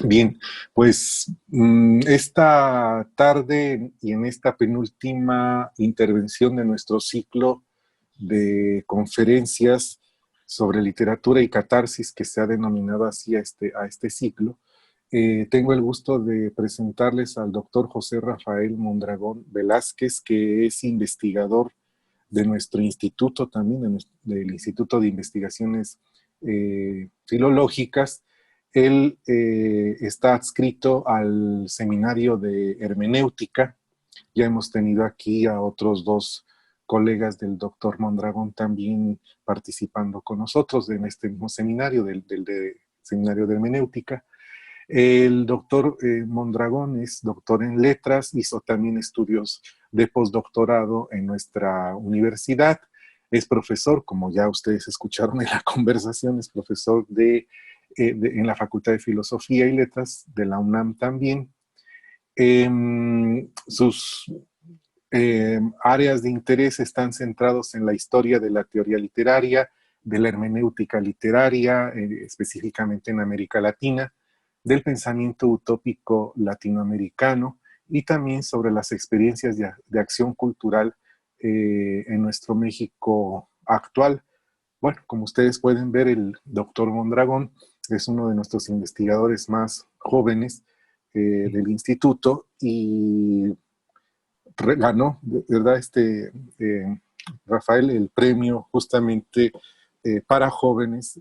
Bien, pues esta tarde y en esta penúltima intervención de nuestro ciclo de conferencias sobre literatura y catarsis que se ha denominado así a este ciclo, tengo el gusto de presentarles al doctor José Rafael Mondragón Velázquez, que es investigador de nuestro instituto también, del Instituto de Investigaciones Filológicas. Él está adscrito al seminario de hermenéutica. Ya hemos tenido aquí a otros dos colegas del doctor Mondragón también participando con nosotros en este mismo seminario, del seminario de hermenéutica. El doctor Mondragón es doctor en letras, hizo también estudios de postdoctorado en nuestra universidad. Es profesor, como ya ustedes escucharon en la conversación, es profesor en la Facultad de Filosofía y Letras de la UNAM también. Sus áreas de interés están centrados en la historia de la teoría literaria, de la hermenéutica literaria, específicamente en América Latina, del pensamiento utópico latinoamericano y también sobre las experiencias de acción cultural en nuestro México actual. Bueno, como ustedes pueden ver, el doctor Mondragón es uno de nuestros investigadores más jóvenes del instituto y ganó, ¿verdad? Rafael, el premio justamente para jóvenes,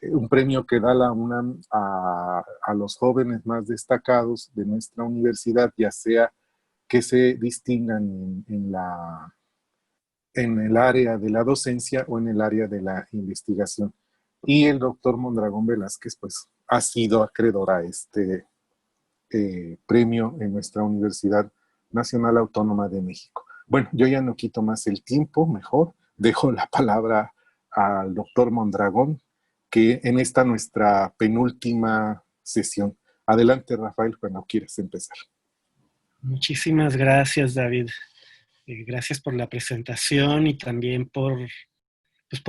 un premio que da la UNAM a los jóvenes más destacados de nuestra universidad, ya sea que se distingan en el área de la docencia o en el área de la investigación. Y el doctor Mondragón Velázquez, pues, ha sido acreedor a este premio en nuestra Universidad Nacional Autónoma de México. Bueno, yo ya no quito más el tiempo, mejor dejo la palabra al doctor Mondragón, que en esta nuestra penúltima sesión. Adelante, Rafael, cuando quieras empezar. Muchísimas gracias, David. Gracias por la presentación y también por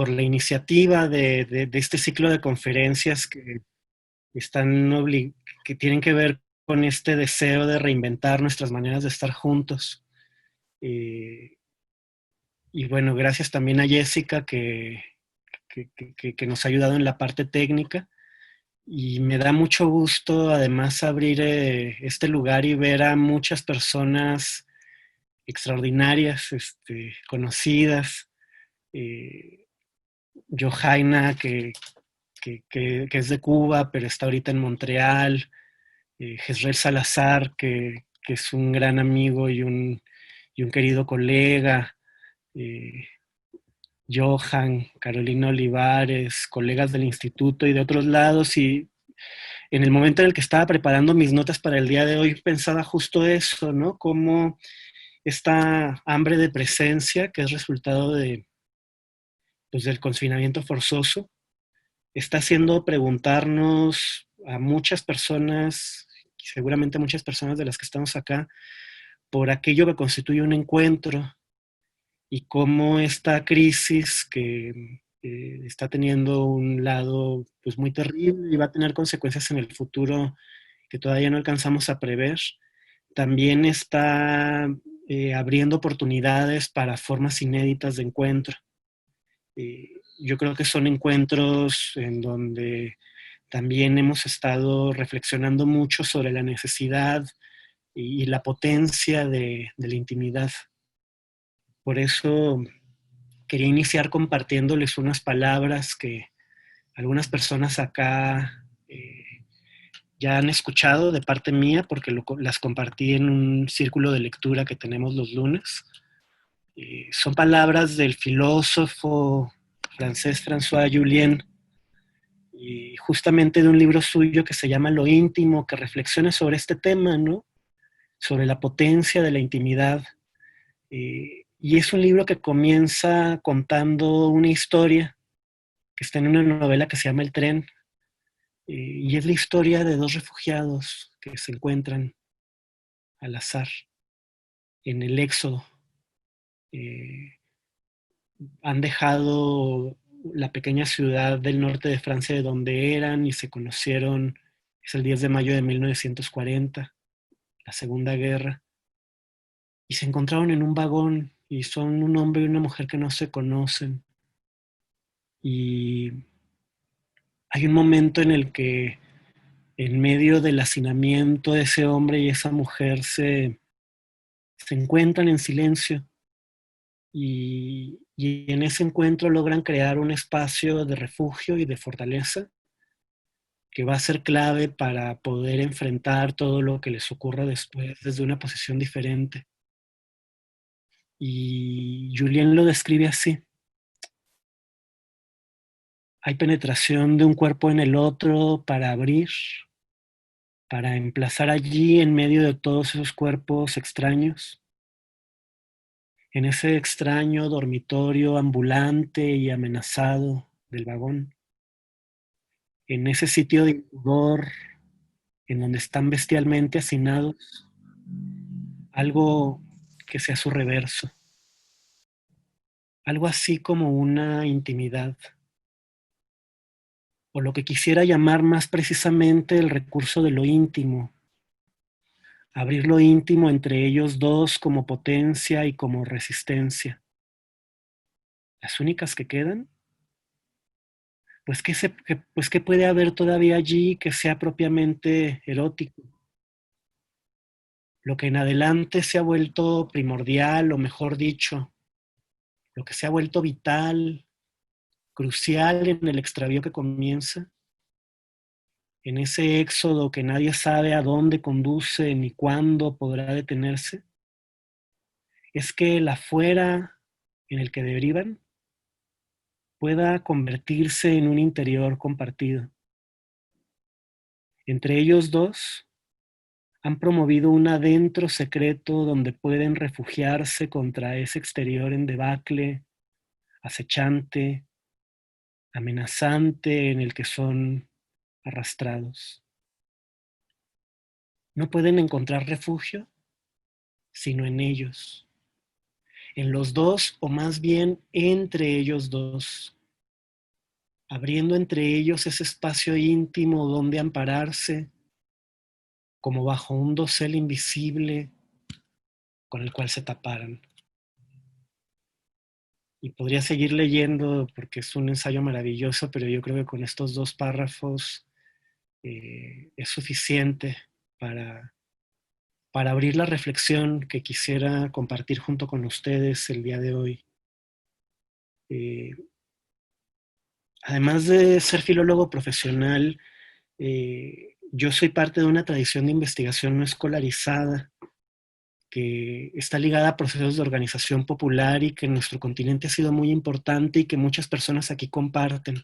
la iniciativa de este ciclo de conferencias que tienen que ver con este deseo de reinventar nuestras maneras de estar juntos. Y bueno, gracias también a Jessica que nos ha ayudado en la parte técnica. Y me da mucho gusto además abrir este lugar y ver a muchas personas extraordinarias, conocidas. Johaina, que es de Cuba, pero está ahorita en Montreal. Jezreel Salazar, que es un gran amigo y un querido colega. eh, Johan, Carolina Olivares, colegas del instituto y de otros lados. Y en el momento en el que estaba preparando mis notas para el día de hoy, pensaba justo eso, ¿no? Cómo esta hambre de presencia, que es resultado pues, del confinamiento forzoso, está haciendo preguntarnos a muchas personas, seguramente a muchas personas de las que estamos acá, por aquello que constituye un encuentro y cómo esta crisis que está teniendo un lado pues muy terrible y va a tener consecuencias en el futuro que todavía no alcanzamos a prever, también está abriendo oportunidades para formas inéditas de encuentro. Yo creo que son encuentros en donde también hemos estado reflexionando mucho sobre la necesidad y la potencia de la intimidad. Por eso quería iniciar compartiéndoles unas palabras que algunas personas acá ya han escuchado de parte mía, porque las compartí en un círculo de lectura que tenemos los lunes. Son palabras del filósofo francés François Jullien, y justamente de un libro suyo que se llama Lo íntimo, que reflexiona sobre este tema, ¿no? Sobre la potencia de la intimidad. Y es un libro que comienza contando una historia que está en una novela que se llama El tren, y es la historia de dos refugiados que se encuentran al azar en el éxodo. Eh, Han dejado la pequeña ciudad del norte de Francia de donde eran y se conocieron. Es el 10 de mayo de 1940, la Segunda Guerra, y se encontraron en un vagón y son un hombre y una mujer que no se conocen. Y hay un momento en el que en medio del hacinamiento de ese hombre y esa mujer se encuentran en silencio y en ese encuentro logran crear un espacio de refugio y de fortaleza que va a ser clave para poder enfrentar todo lo que les ocurra después desde una posición diferente. Y Julien lo describe así. Hay penetración de un cuerpo en el otro para abrir, para emplazar allí en medio de todos esos cuerpos extraños, en ese extraño dormitorio ambulante y amenazado del vagón, en ese sitio de incubador en donde están bestialmente hacinados, algo que sea su reverso, algo así como una intimidad, o lo que quisiera llamar más precisamente el recurso de lo íntimo, abrir lo íntimo entre ellos dos como potencia y como resistencia. Las únicas que quedan, pues ¿qué puede haber todavía allí que sea propiamente erótico? Lo que en adelante se ha vuelto primordial, o mejor dicho, lo que se ha vuelto vital, crucial en el extravío que comienza, en ese éxodo que nadie sabe a dónde conduce ni cuándo podrá detenerse, es que el afuera en el que derivan pueda convertirse en un interior compartido. Entre ellos dos han promovido un adentro secreto donde pueden refugiarse contra ese exterior en debacle, acechante, amenazante en el que son arrastrados. No pueden encontrar refugio sino en ellos, en los dos o más bien entre ellos dos, abriendo entre ellos ese espacio íntimo donde ampararse, como bajo un dosel invisible con el cual se taparan. Y podría seguir leyendo porque es un ensayo maravilloso, pero yo creo que con estos dos párrafos es suficiente para, para abrir la reflexión que quisiera compartir junto con ustedes el día de hoy. Eh, Además de ser filólogo profesional, yo soy parte de una tradición de investigación no escolarizada que está ligada a procesos de organización popular y que en nuestro continente ha sido muy importante y que muchas personas aquí comparten.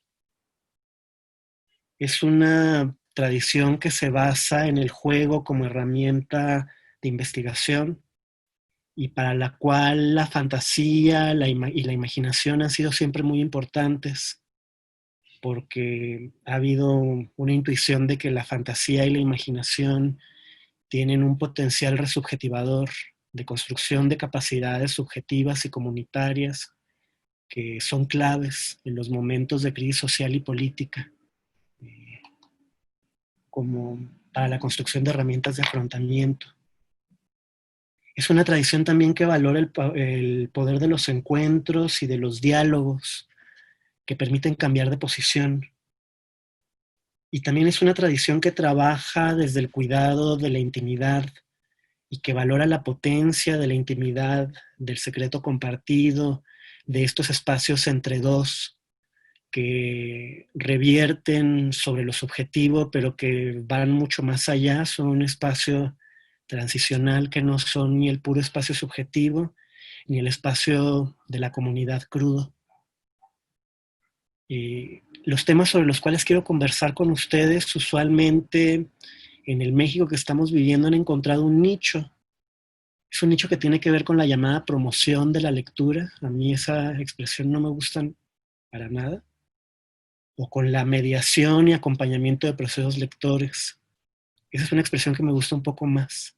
Es una tradición que se basa en el juego como herramienta de investigación y para la cual la fantasía y la imaginación han sido siempre muy importantes, porque ha habido una intuición de que la fantasía y la imaginación tienen un potencial resubjetivador de construcción de capacidades subjetivas y comunitarias que son claves en los momentos de crisis social y política, como para la construcción de herramientas de afrontamiento. Es una tradición también que valora el poder de los encuentros y de los diálogos que permiten cambiar de posición. Y también es una tradición que trabaja desde el cuidado de la intimidad y que valora la potencia de la intimidad, del secreto compartido, de estos espacios entre dos que revierten sobre lo subjetivo, pero que van mucho más allá, son un espacio transicional que no son ni el puro espacio subjetivo, ni el espacio de la comunidad crudo. Los temas sobre los cuales quiero conversar con ustedes, usualmente en el México que estamos viviendo han encontrado un nicho. Es un nicho que tiene que ver con la llamada promoción de la lectura. A mí esa expresión no me gusta para nada. O con la mediación y acompañamiento de procesos lectores. Esa es una expresión que me gusta un poco más.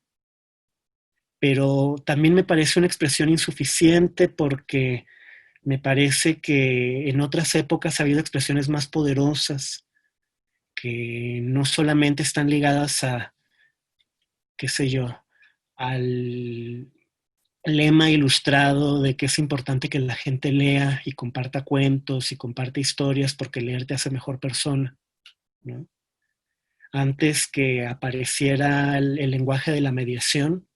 Pero también me parece una expresión insuficiente porque Me parece que en otras épocas ha habido expresiones más poderosas que no solamente están ligadas a, qué sé yo, al lema ilustrado de que es importante que la gente lea y comparta cuentos y comparte historias porque leer te hace mejor persona, ¿no? Antes que apareciera el lenguaje de la mediación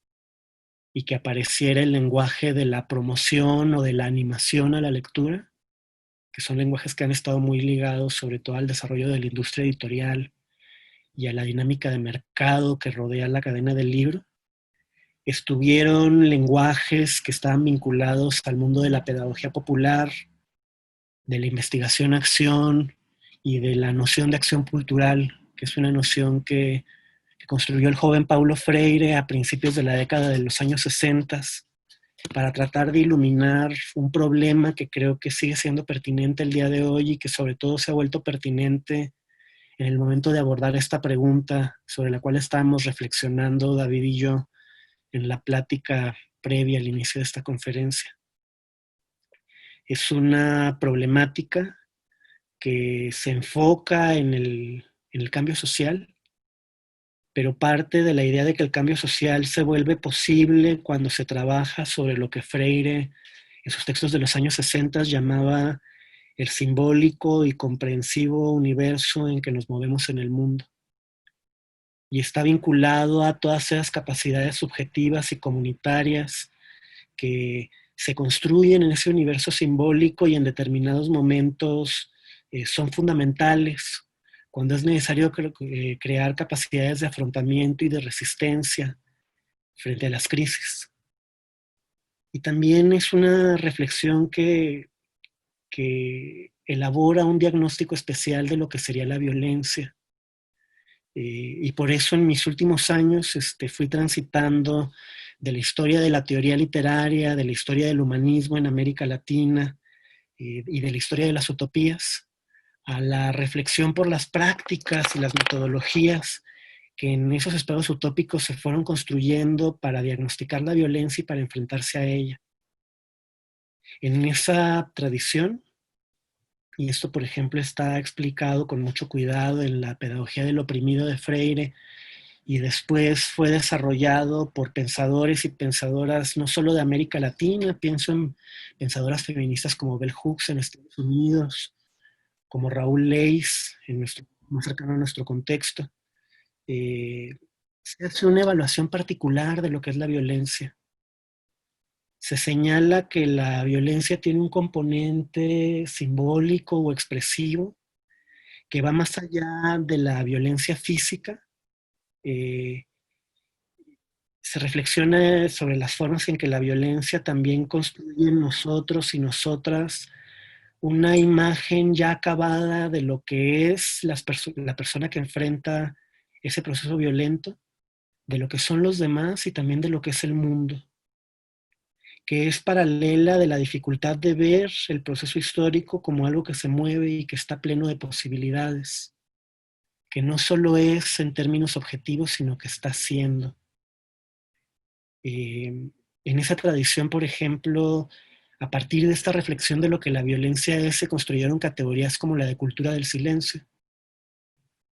y que apareciera el lenguaje de la promoción o de la animación a la lectura, que son lenguajes que han estado muy ligados sobre todo al desarrollo de la industria editorial y a la dinámica de mercado que rodea la cadena del libro, estuvieron lenguajes que estaban vinculados al mundo de la pedagogía popular, de la investigación-acción y de la noción de acción cultural, que es una noción que construyó el joven Paulo Freire a principios de la década de los años 60 para tratar de iluminar un problema que creo que sigue siendo pertinente el día de hoy y que sobre todo se ha vuelto pertinente en el momento de abordar esta pregunta sobre la cual estábamos reflexionando David y yo en la plática previa al inicio de esta conferencia. Es una problemática que se enfoca en el cambio social, pero parte de la idea de que el cambio social se vuelve posible cuando se trabaja sobre lo que Freire en sus textos de los años 60 llamaba el simbólico y comprensivo universo en que nos movemos en el mundo. Y está vinculado a todas esas capacidades subjetivas y comunitarias que se construyen en ese universo simbólico y en determinados momentos son fundamentales cuando es necesario crear capacidades de afrontamiento y de resistencia frente a las crisis. Y también es una reflexión que elabora un diagnóstico especial de lo que sería la violencia. Y por eso en mis últimos años fui transitando de la historia de la teoría literaria, de la historia del humanismo en América Latina y de la historia de las utopías, a la reflexión por las prácticas y las metodologías que en esos espacios utópicos se fueron construyendo para diagnosticar la violencia y para enfrentarse a ella. En esa tradición, y esto por ejemplo está explicado con mucho cuidado en la pedagogía del oprimido de Freire, y después fue desarrollado por pensadores y pensadoras no solo de América Latina, pienso en pensadoras feministas como Bell Hooks en Estados Unidos, como Raúl Leis, más cercano a nuestro contexto. Se hace una evaluación particular de lo que es la violencia. Se señala que la violencia tiene un componente simbólico o expresivo que va más allá de la violencia física. Se reflexiona sobre las formas en que la violencia también construye en nosotros y nosotras una imagen ya acabada de lo que es la persona que enfrenta ese proceso violento, de lo que son los demás y también de lo que es el mundo, que es paralela de la dificultad de ver el proceso histórico como algo que se mueve y que está pleno de posibilidades, que no solo es en términos objetivos, sino que está siendo. En esa tradición, por ejemplo, a partir de esta reflexión de lo que la violencia es, se construyeron categorías como la de cultura del silencio,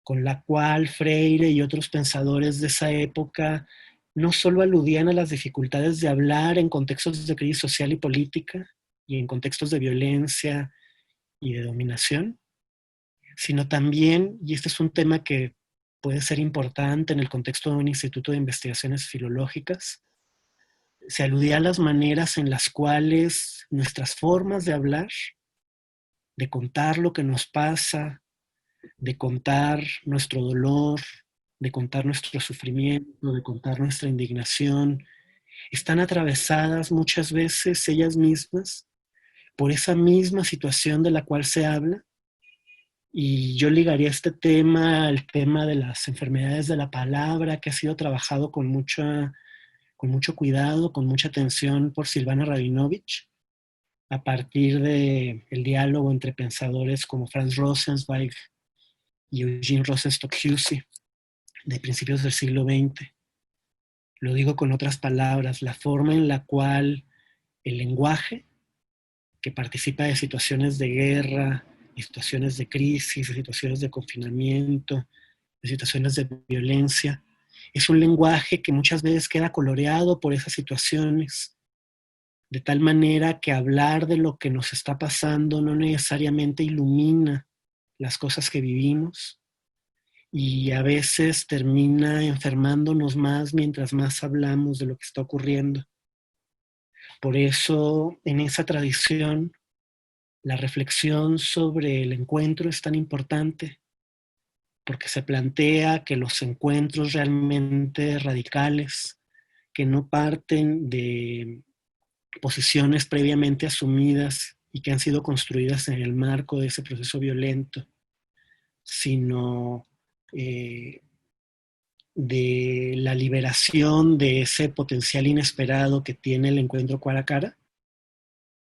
con la cual Freire y otros pensadores de esa época no solo aludían a las dificultades de hablar en contextos de crisis social y política y en contextos de violencia y de dominación, sino también, y este es un tema que puede ser importante en el contexto de un instituto de investigaciones filológicas, se aludía a las maneras en las cuales nuestras formas de hablar, de contar lo que nos pasa, de contar nuestro dolor, de contar nuestro sufrimiento, de contar nuestra indignación, están atravesadas muchas veces ellas mismas por esa misma situación de la cual se habla. Y yo ligaría este tema al tema de las enfermedades de la palabra, que ha sido trabajado con mucho cuidado, con mucha atención por Silvana Rabinovich, a partir del diálogo entre pensadores como Franz Rosenzweig y Eugene Rosenstock-Huessy de principios del siglo XX. Lo digo con otras palabras, la forma en la cual el lenguaje, que participa de situaciones de guerra, de situaciones de crisis, de situaciones de confinamiento, de situaciones de violencia. Es un lenguaje que muchas veces queda coloreado por esas situaciones, de tal manera que hablar de lo que nos está pasando no necesariamente ilumina las cosas que vivimos, y a veces termina enfermándonos más mientras más hablamos de lo que está ocurriendo. Por eso, en esa tradición, la reflexión sobre el encuentro es tan importante, porque se plantea que los encuentros realmente radicales, que no parten de posiciones previamente asumidas y que han sido construidas en el marco de ese proceso violento, sino de la liberación de ese potencial inesperado que tiene el encuentro cara a cara,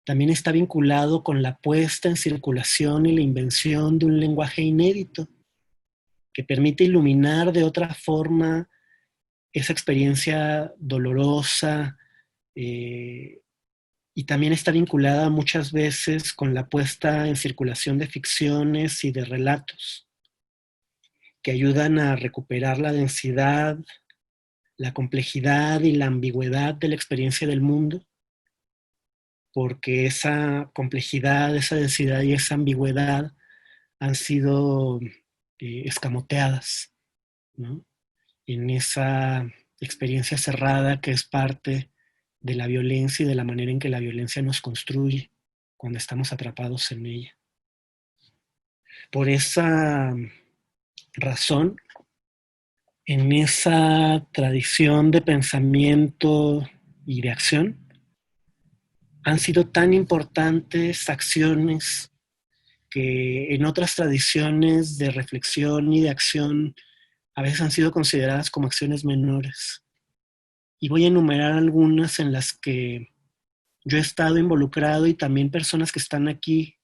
también está vinculado con la puesta en circulación y la invención de un lenguaje inédito que permite iluminar de otra forma esa experiencia dolorosa, y también está vinculada muchas veces con la puesta en circulación de ficciones y de relatos que ayudan a recuperar la densidad, la complejidad y la ambigüedad de la experiencia del mundo, porque esa complejidad, esa densidad y esa ambigüedad han sido escamoteadas, ¿no? En esa experiencia cerrada que es parte de la violencia y de la manera en que la violencia nos construye cuando estamos atrapados en ella. Por esa razón, en esa tradición de pensamiento y de acción, han sido tan importantes acciones que en otras tradiciones de reflexión y de acción a veces han sido consideradas como acciones menores. Y voy a enumerar algunas en las que yo he estado involucrado y también personas que están aquí.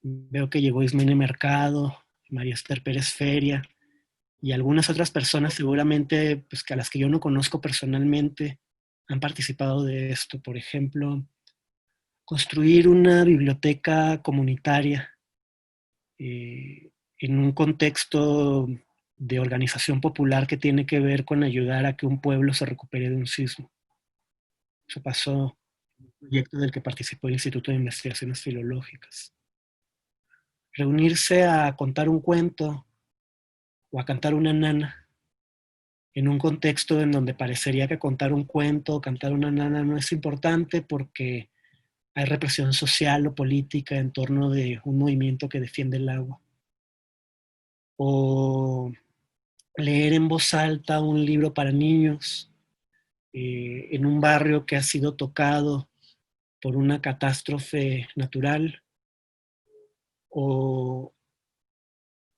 Veo que llegó Ismene Mercado, María Esther Pérez Feria y algunas otras personas seguramente pues, que a las que yo no conozco personalmente han participado de esto. Por ejemplo, construir una biblioteca comunitaria en un contexto de organización popular que tiene que ver con ayudar a que un pueblo se recupere de un sismo. Eso pasó en un proyecto del que participó el Instituto de Investigaciones Filológicas. Reunirse a contar un cuento o a cantar una nana en un contexto en donde parecería que contar un cuento o cantar una nana no es importante porque hay represión social o política en torno de un movimiento que defiende el agua. O leer en voz alta un libro para niños en un barrio que ha sido tocado por una catástrofe natural, o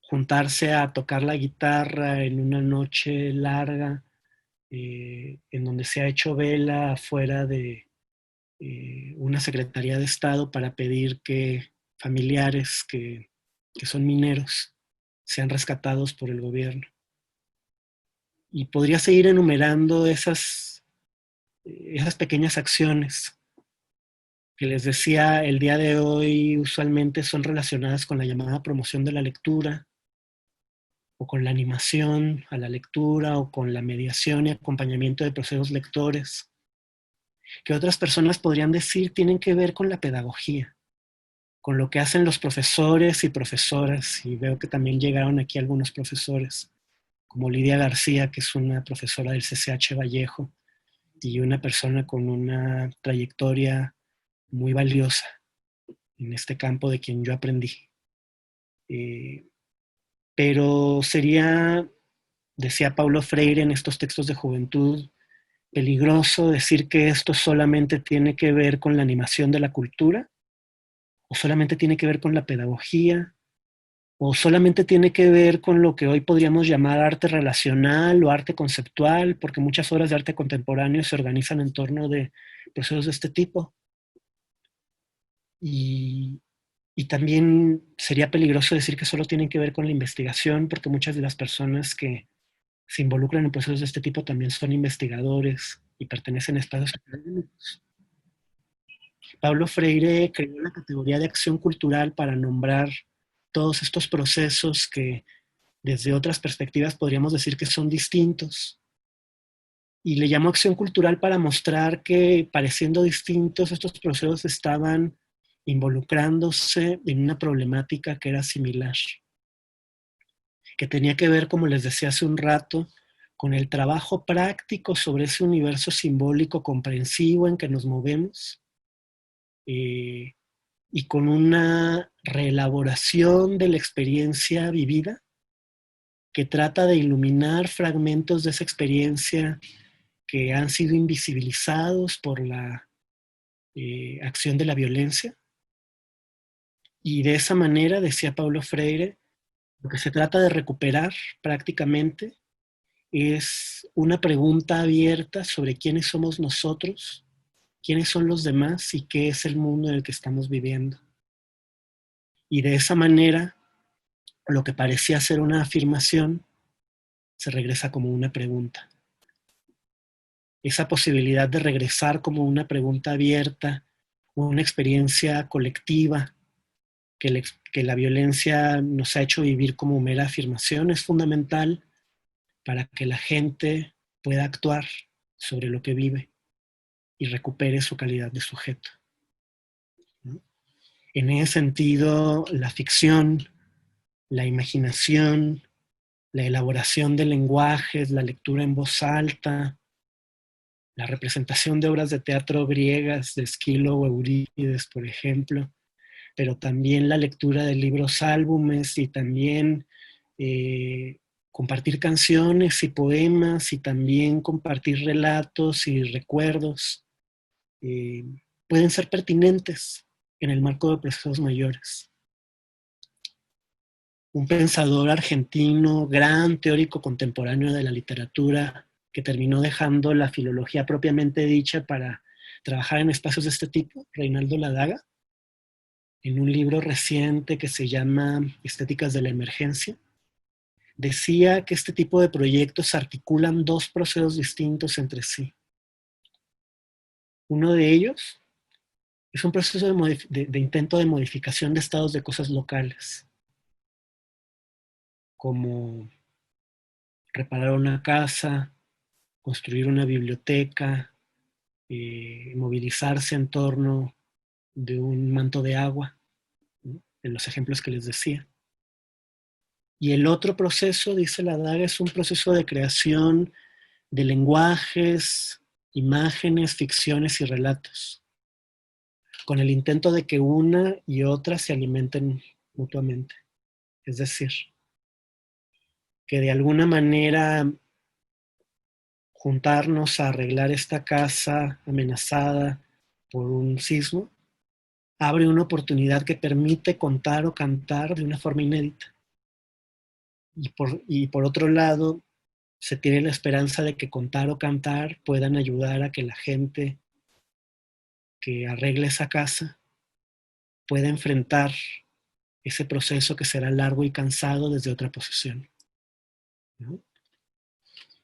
juntarse a tocar la guitarra en una noche larga en donde se ha hecho vela afuera de una Secretaría de Estado para pedir que familiares que son mineros sean rescatados por el gobierno. Y podría seguir enumerando esas pequeñas acciones que les decía el día de hoy usualmente son relacionadas con la llamada promoción de la lectura, o con la animación a la lectura, o con la mediación y acompañamiento de procesos lectores, que otras personas podrían decir tienen que ver con la pedagogía, con lo que hacen los profesores y profesoras, y veo que también llegaron aquí algunos profesores, como Lidia García, que es una profesora del CCH Vallejo, y una persona con una trayectoria muy valiosa en este campo de quien yo aprendí. Pero sería, decía Paulo Freire en estos textos de juventud, peligroso decir que esto solamente tiene que ver con la animación de la cultura, o solamente tiene que ver con la pedagogía, o solamente tiene que ver con lo que hoy podríamos llamar arte relacional o arte conceptual, porque muchas obras de arte contemporáneo se organizan en torno de procesos de este tipo. Y, y también sería peligroso decir que solo tienen que ver con la investigación, porque muchas de las personas que se involucran en procesos de este tipo también son investigadores y pertenecen a espacios académicos. Paulo Freire creó la categoría de acción cultural para nombrar todos estos procesos que desde otras perspectivas podríamos decir que son distintos. Y le llamó acción cultural para mostrar que, pareciendo distintos, estos procesos estaban involucrándose en una problemática que era similar, que tenía que ver, como les decía hace un rato, con el trabajo práctico sobre ese universo simbólico comprensivo en que nos movemos, y con una reelaboración de la experiencia vivida que trata de iluminar fragmentos de esa experiencia que han sido invisibilizados por la acción de la violencia. Y de esa manera, decía Paulo Freire, lo que se trata de recuperar prácticamente es una pregunta abierta sobre quiénes somos nosotros, quiénes son los demás y qué es el mundo en el que estamos viviendo. Y de esa manera, lo que parecía ser una afirmación se regresa como una pregunta. Esa posibilidad de regresar como una pregunta abierta, una experiencia colectiva que la violencia nos ha hecho vivir como mera afirmación, es fundamental para que la gente pueda actuar sobre lo que vive y recupere su calidad de sujeto. En ese sentido, la ficción, la imaginación, la elaboración de lenguajes, la lectura en voz alta, la representación de obras de teatro griegas de Esquilo o Eurípides, por ejemplo, pero también la lectura de libros álbumes y también compartir canciones y poemas y también compartir relatos y recuerdos eh, pueden ser pertinentes en el marco de procesos mayores. Un pensador argentino, gran teórico contemporáneo de la literatura, que terminó dejando la filología propiamente dicha para trabajar en espacios de este tipo, Reinaldo Ladaga, en un libro reciente que se llama Estéticas de la Emergencia, decía que este tipo de proyectos articulan dos procesos distintos entre sí. Uno de ellos es un proceso de intento de modificación de estados de cosas locales, como reparar una casa, construir una biblioteca, movilizarse en torno de un manto de agua, ¿no? En los ejemplos que les decía. Y el otro proceso, dice Ladaga, es un proceso de creación de lenguajes, imágenes, ficciones y relatos, con el intento de que una y otra se alimenten mutuamente. Es decir, que de alguna manera juntarnos a arreglar esta casa amenazada por un sismo abre una oportunidad que permite contar o cantar de una forma inédita. Y por otro lado, se tiene la esperanza de que contar o cantar puedan ayudar a que la gente que arregle esa casa pueda enfrentar ese proceso que será largo y cansado desde otra posición, ¿no?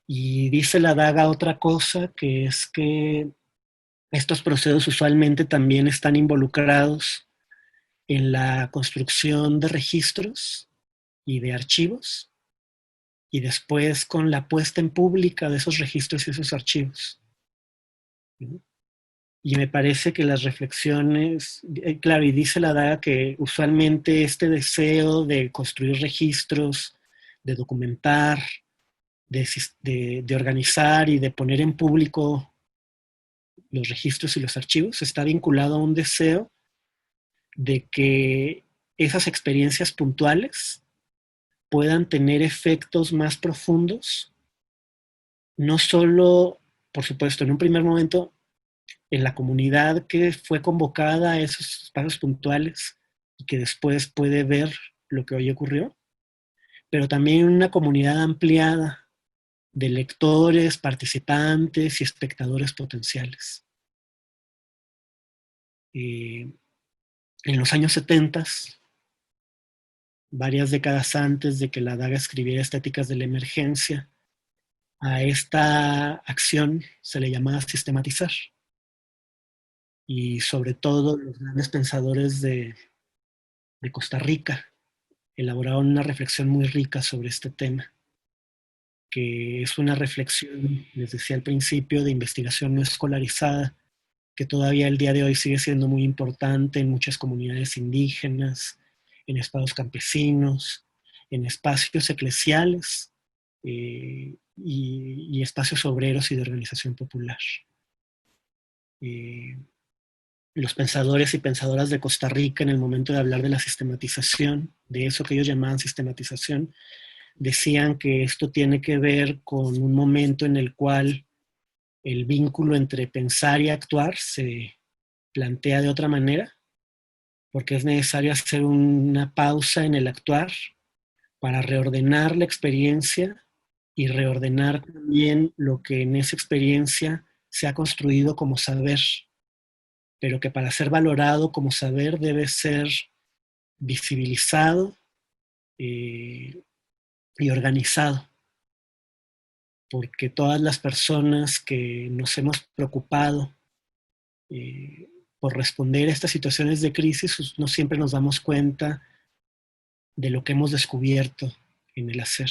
Y dice Ladaga otra cosa, que es que estos procesos usualmente también están involucrados en la construcción de registros y de archivos, y después con la puesta en pública de esos registros y esos archivos, ¿no? Y me parece que las reflexiones, claro, y dice Ladaga que usualmente este deseo de construir registros, de documentar, de organizar y de poner en público los registros y los archivos está vinculado a un deseo de que esas experiencias puntuales puedan tener efectos más profundos, no solo, por supuesto, en un primer momento, en la comunidad que fue convocada a esos espacios puntuales y que después puede ver lo que hoy ocurrió, pero también en una comunidad ampliada de lectores, participantes y espectadores potenciales. En los años 70, varias décadas antes de que Ladaga escribiera Estéticas de la Emergencia, a esta acción se le llamaba sistematizar. y sobre todo los grandes pensadores de Costa Rica elaboraron una reflexión muy rica sobre este tema, que es una reflexión, les decía al principio, de investigación no escolarizada, que todavía el día de hoy sigue siendo muy importante en muchas comunidades indígenas, en espacios campesinos, en espacios eclesiales y espacios obreros y de organización popular. Los pensadores y pensadoras de Costa Rica, en el momento de hablar de la sistematización, de eso que ellos llamaban sistematización, decían que esto tiene que ver con un momento en el cual el vínculo entre pensar y actuar se plantea de otra manera, porque es necesario hacer una pausa en el actuar para reordenar la experiencia y reordenar también lo que en esa experiencia se ha construido como saber, pero que para ser valorado como saber debe ser visibilizado y organizado, porque todas las personas que nos hemos preocupado por responder a estas situaciones de crisis, pues, no siempre nos damos cuenta de lo que hemos descubierto en el hacer.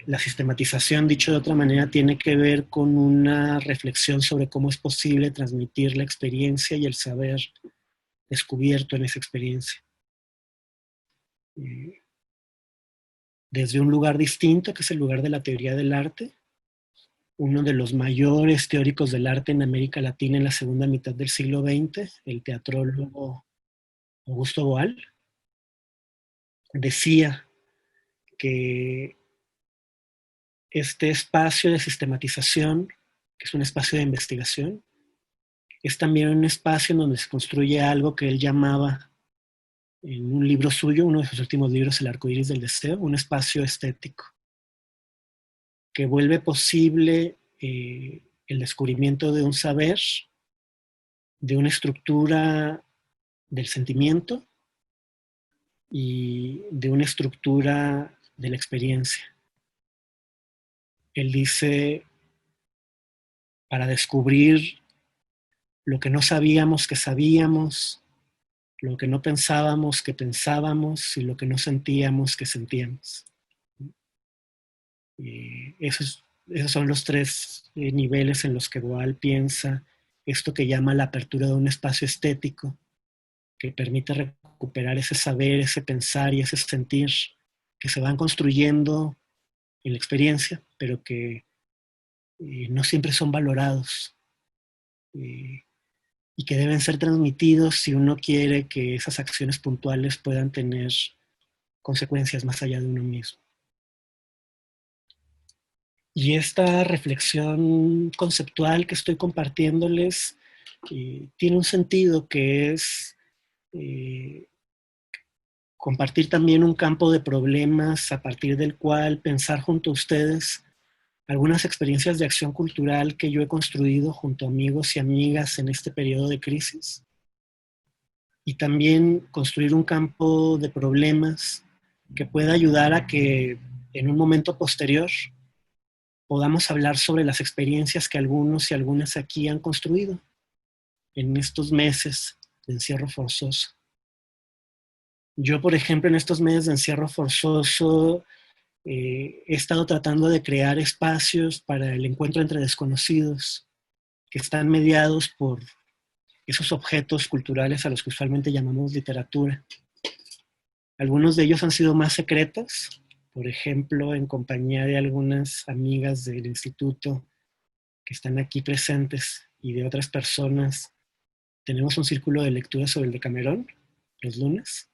La sistematización, dicho de otra manera, tiene que ver con una reflexión sobre cómo es posible transmitir la experiencia y el saber descubierto en esa experiencia. Desde un lugar distinto, que es el lugar de la teoría del arte, uno de los mayores teóricos del arte en América Latina en la segunda mitad del siglo XX, el teatrólogo Augusto Boal, decía que este espacio de sistematización, que es un espacio de investigación, es también un espacio en donde se construye algo que él llamaba, en un libro suyo, uno de sus últimos libros, El arco iris del deseo, un espacio estético, que vuelve posible el descubrimiento de un saber, de una estructura del sentimiento y de una estructura de la experiencia. Él dice, para descubrir lo que no sabíamos que sabíamos, lo que no pensábamos que pensábamos y lo que no sentíamos que sentíamos. Esos son los tres niveles en los que Boal piensa esto que llama la apertura de un espacio estético que permite recuperar ese saber, ese pensar y ese sentir que se van construyendo en la experiencia, pero que no siempre son valorados y que deben ser transmitidos si uno quiere que esas acciones puntuales puedan tener consecuencias más allá de uno mismo. Y esta reflexión conceptual que estoy compartiéndoles tiene un sentido que es compartir también un campo de problemas a partir del cual pensar junto a ustedes algunas experiencias de acción cultural que yo he construido junto a amigos y amigas en este periodo de crisis. Y también construir un campo de problemas que pueda ayudar a que en un momento posterior podamos hablar sobre las experiencias que algunos y algunas aquí han construido en estos meses de encierro forzoso. Yo, por ejemplo, en estos meses de encierro forzoso he estado tratando de crear espacios para el encuentro entre desconocidos que están mediados por esos objetos culturales a los que usualmente llamamos literatura. Algunos de ellos han sido más secretos, por ejemplo, en compañía de algunas amigas del instituto que están aquí presentes y de otras personas. Tenemos un círculo de lectura sobre el Decamerón, los lunes.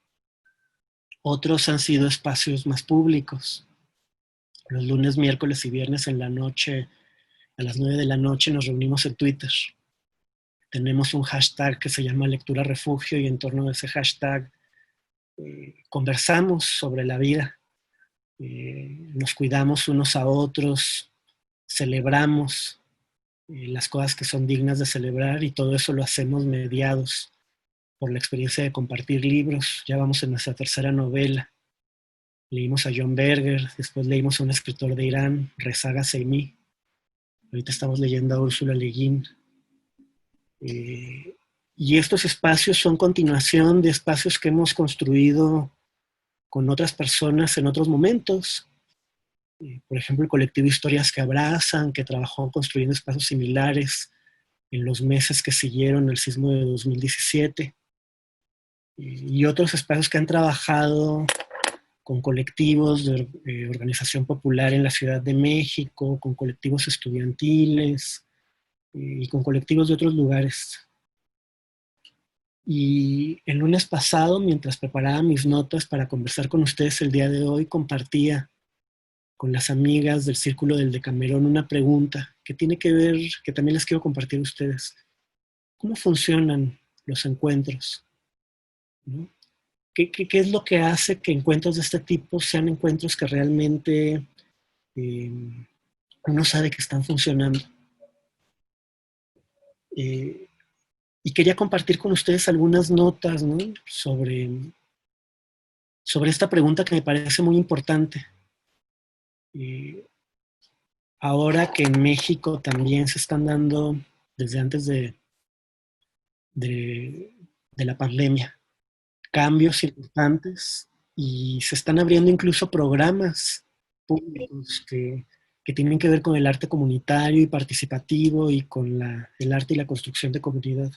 Otros han sido espacios más públicos. Los lunes, miércoles y viernes en la noche, a las 9 de la noche, nos reunimos en Twitter. Tenemos un hashtag que se llama Lectura Refugio y en torno a ese hashtag conversamos sobre la vida. Nos cuidamos unos a otros, celebramos las cosas que son dignas de celebrar y todo eso lo hacemos mediados por la experiencia de compartir libros. Ya vamos en nuestra tercera novela. Leímos a John Berger, después leímos a un escritor de Irán, Reza Ghazemi. Ahorita estamos leyendo a Úrsula Le Guin. Y estos espacios son continuación de espacios que hemos construido con otras personas en otros momentos. Por ejemplo, el colectivo Historias que Abrazan, que trabajó construyendo espacios similares en los meses que siguieron el sismo de 2017. Y otros espacios que han trabajado con colectivos de organización popular en la Ciudad de México, con colectivos estudiantiles y con colectivos de otros lugares. Y el lunes pasado, mientras preparaba mis notas para conversar con ustedes el día de hoy, compartía con las amigas del Círculo del Decamerón una pregunta que tiene que ver, que también les quiero compartir a ustedes. ¿Cómo funcionan los encuentros? ¿No? ¿Qué es lo que hace que encuentros de este tipo sean encuentros que realmente uno sabe que están funcionando? Y quería compartir con ustedes algunas notas, ¿no? sobre esta pregunta que me parece muy importante. Ahora que en México también se están dando, desde antes de la pandemia, cambios importantes y se están abriendo incluso programas públicos que tienen que ver con el arte comunitario y participativo y con el arte y la construcción de comunidad.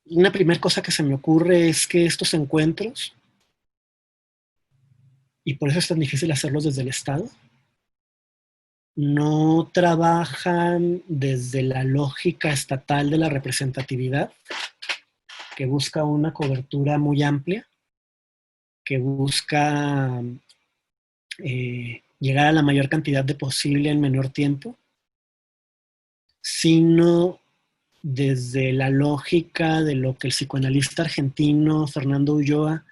Una primera cosa que se me ocurre es que estos encuentros, y por eso es tan difícil hacerlos desde el Estado, no trabajan desde la lógica estatal de la representatividad, que busca una cobertura muy amplia, que busca llegar a la mayor cantidad de posible en menor tiempo, sino desde la lógica de lo que el psicoanalista argentino Fernando Ulloa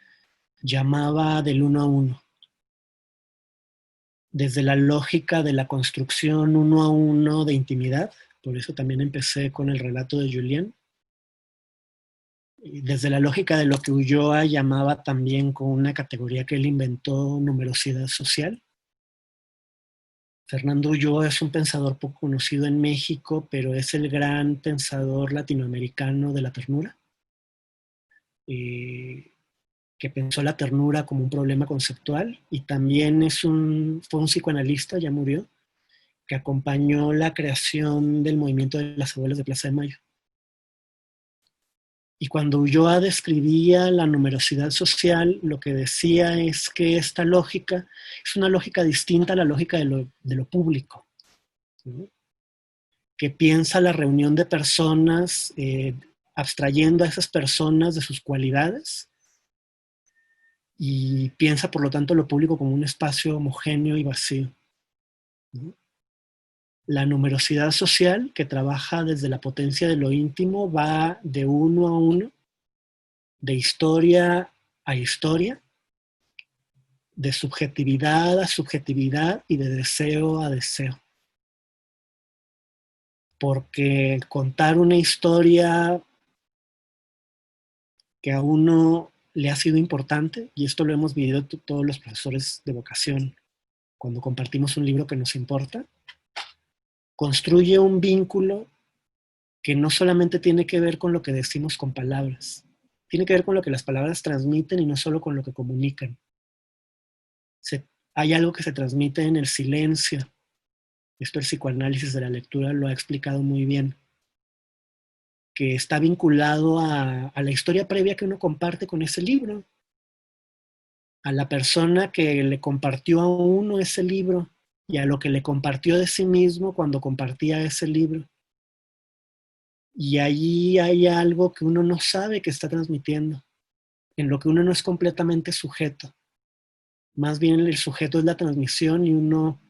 llamaba del uno a uno, desde la lógica de la construcción uno a uno de intimidad. Por eso también empecé con el relato de Julián, desde la lógica de lo que Ulloa llamaba también con una categoría que él inventó, numerosidad social. Fernando Ulloa es un pensador poco conocido en México, pero es el gran pensador latinoamericano de la ternura, que pensó la ternura como un problema conceptual, y también fue un psicoanalista, ya murió, que acompañó la creación del movimiento de las abuelas de Plaza de Mayo. Y cuando Ulloa describía la numerosidad social, lo que decía es que esta lógica es una lógica distinta a la lógica de lo público, ¿no? Que piensa la reunión de personas abstrayendo a esas personas de sus cualidades y piensa por lo tanto lo público como un espacio homogéneo y vacío, ¿no? La numerosidad social, que trabaja desde la potencia de lo íntimo, va de uno a uno, de historia a historia, de subjetividad a subjetividad y de deseo a deseo. Porque contar una historia que a uno le ha sido importante, y esto lo hemos vivido todos los profesores de vocación cuando compartimos un libro que nos importa, construye un vínculo que no solamente tiene que ver con lo que decimos con palabras, tiene que ver con lo que las palabras transmiten y no solo con lo que comunican. Hay algo que se transmite en el silencio. Esto el psicoanálisis de la lectura lo ha explicado muy bien, que está vinculado a la historia previa que uno comparte con ese libro, a la persona que le compartió a uno ese libro y a lo que le compartió de sí mismo cuando compartía ese libro. Y allí hay algo que uno no sabe que está transmitiendo, en lo que uno no es completamente sujeto. Más bien el sujeto es la transmisión y uno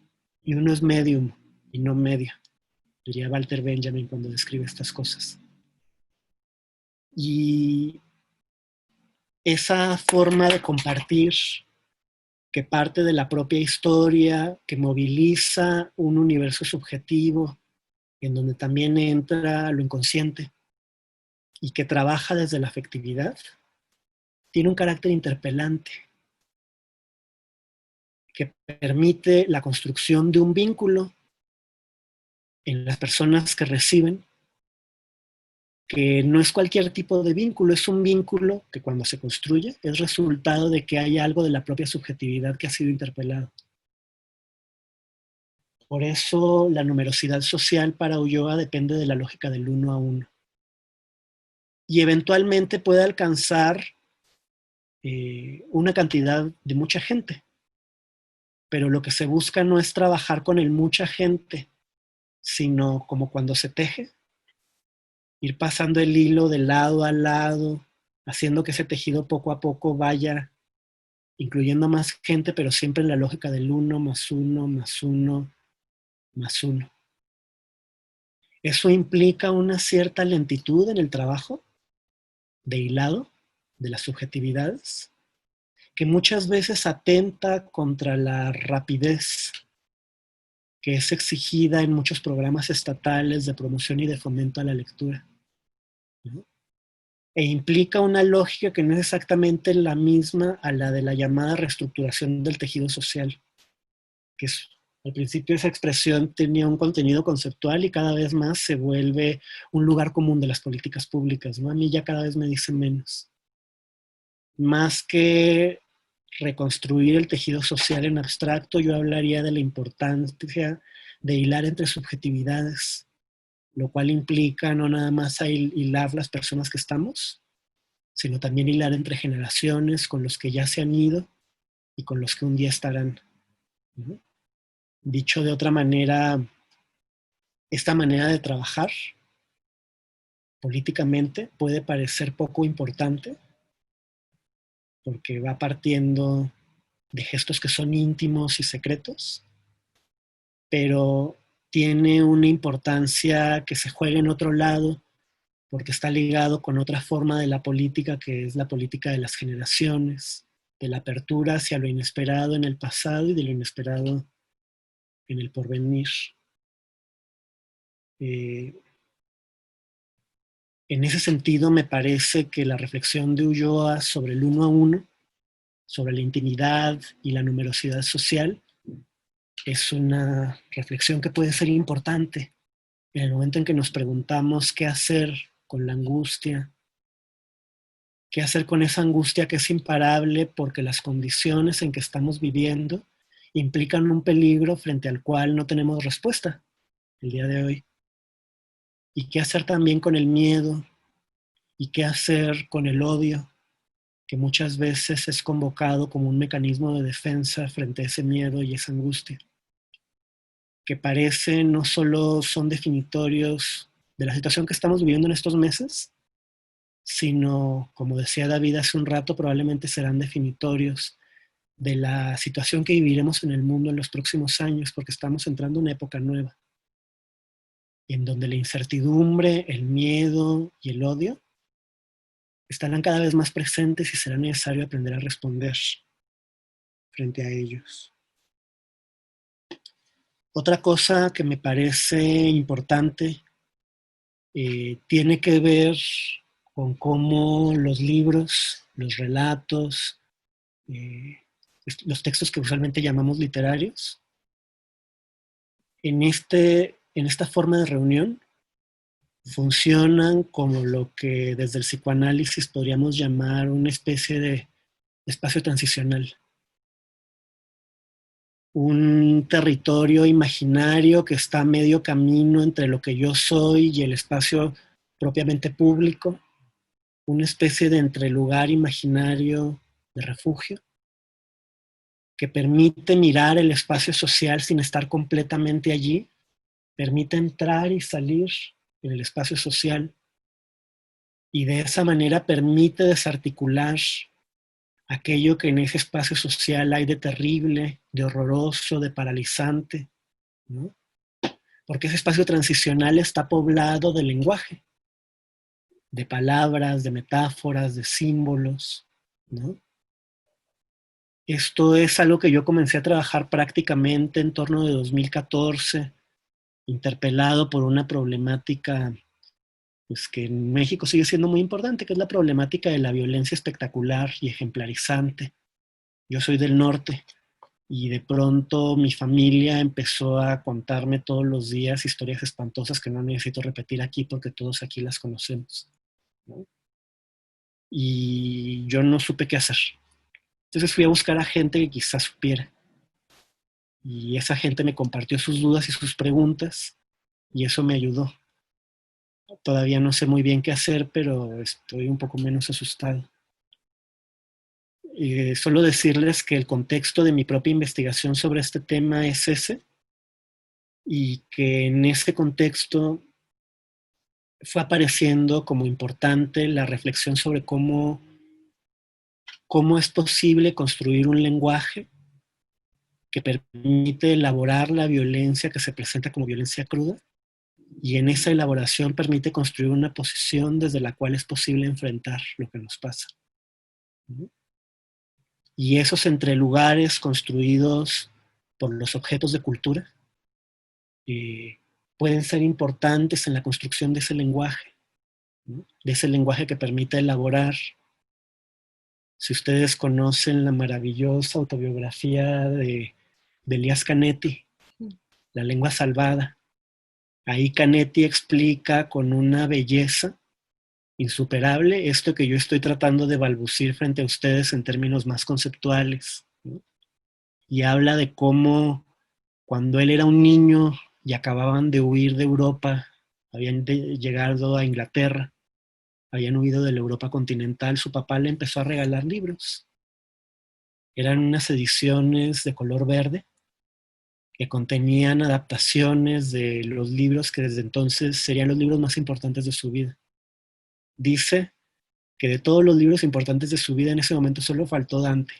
es medium y no medio, diría Walter Benjamin cuando describe estas cosas. Y esa forma de compartir que parte de la propia historia, que moviliza un universo subjetivo, en donde también entra lo inconsciente, y que trabaja desde la afectividad, tiene un carácter interpelante, que permite la construcción de un vínculo en las personas que reciben que no es cualquier tipo de vínculo, es un vínculo que cuando se construye es resultado de que hay algo de la propia subjetividad que ha sido interpelado. Por eso la numerosidad social para Ulloa depende de la lógica del uno a uno. Y eventualmente puede alcanzar una cantidad de mucha gente. Pero lo que se busca no es trabajar con el mucha gente, sino como cuando se teje, ir pasando el hilo de lado a lado, haciendo que ese tejido poco a poco vaya incluyendo más gente, pero siempre en la lógica del uno más uno más uno más uno. Eso implica una cierta lentitud en el trabajo de hilado de las subjetividades, que muchas veces atenta contra la rapidez que es exigida en muchos programas estatales de promoción y de fomento a la lectura, ¿no? E implica una lógica que no es exactamente la misma a la de la llamada reestructuración del tejido social, que es, al principio esa expresión tenía un contenido conceptual y cada vez más se vuelve un lugar común de las políticas públicas, ¿no? A mí ya cada vez me dicen menos. Más que reconstruir el tejido social en abstracto, yo hablaría de la importancia de hilar entre subjetividades, lo cual implica no nada más hilar las personas que estamos, sino también hilar entre generaciones con los que ya se han ido y con los que un día estarán, ¿no? Dicho de otra manera, esta manera de trabajar políticamente puede parecer poco importante porque va partiendo de gestos que son íntimos y secretos, pero tiene una importancia que se juega en otro lado porque está ligado con otra forma de la política que es la política de las generaciones, de la apertura hacia lo inesperado en el pasado y de lo inesperado en el porvenir. Eh, en ese sentido, me parece que la reflexión de Ulloa sobre el uno a uno, sobre la intimidad y la numerosidad social, es una reflexión que puede ser importante en el momento en que nos preguntamos qué hacer con la angustia, qué hacer con esa angustia que es imparable porque las condiciones en que estamos viviendo implican un peligro frente al cual no tenemos respuesta el día de hoy. Y qué hacer también con el miedo y qué hacer con el odio, que muchas veces es convocado como un mecanismo de defensa frente a ese miedo y esa angustia, que parece no solo son definitorios de la situación que estamos viviendo en estos meses, sino, como decía David hace un rato, probablemente serán definitorios de la situación que viviremos en el mundo en los próximos años, porque estamos entrando en una época nueva, en donde la incertidumbre, el miedo y el odio estarán cada vez más presentes y será necesario aprender a responder frente a ellos. Otra cosa que me parece importante tiene que ver con cómo los libros, los relatos, eh, los textos que usualmente llamamos literarios, en esta forma de reunión funcionan como lo que desde el psicoanálisis podríamos llamar una especie de espacio transicional. Un territorio imaginario que está a medio camino entre lo que yo soy y el espacio propiamente público, una especie de entrelugar imaginario de refugio, que permite mirar el espacio social sin estar completamente allí, permite entrar y salir en el espacio social y de esa manera permite desarticular aquello que en ese espacio social hay de terrible, de horroroso, de paralizante, ¿no? Porque ese espacio transicional está poblado de lenguaje, de palabras, de metáforas, de símbolos, ¿no? Esto es algo que yo comencé a trabajar prácticamente en torno de 2014, interpelado por una problemática pues, que en México sigue siendo muy importante, que es la problemática de la violencia espectacular y ejemplarizante. Yo soy del norte y de pronto mi familia empezó a contarme todos los días historias espantosas que no necesito repetir aquí porque todos aquí las conocemos, ¿no? Y yo no supe qué hacer. Entonces fui a buscar a gente que quizás supiera. Y esa gente me compartió sus dudas y sus preguntas y eso me ayudó. Todavía no sé muy bien qué hacer, pero estoy un poco menos asustado. Solo decirles que el contexto de mi propia investigación sobre este tema es ese, y que en ese contexto fue apareciendo como importante la reflexión sobre cómo es posible construir un lenguaje que permite elaborar la violencia que se presenta como violencia cruda, y en esa elaboración permite construir una posición desde la cual es posible enfrentar lo que nos pasa. Y esos entre lugares construidos por los objetos de cultura pueden ser importantes en la construcción de ese lenguaje, ¿no? De ese lenguaje que permite elaborar. Si ustedes conocen la maravillosa autobiografía de Elias Canetti, La lengua salvada, ahí Canetti explica con una belleza insuperable esto que yo estoy tratando de balbucir frente a ustedes en términos más conceptuales, ¿no? Y habla de cómo cuando él era un niño y acababan de huir de Europa, habían llegado a Inglaterra, habían huido de la Europa continental, su papá le empezó a regalar libros. Eran unas ediciones de color verde que contenían adaptaciones de los libros que desde entonces serían los libros más importantes de su vida. Dice que de todos los libros importantes de su vida en ese momento solo faltó Dante,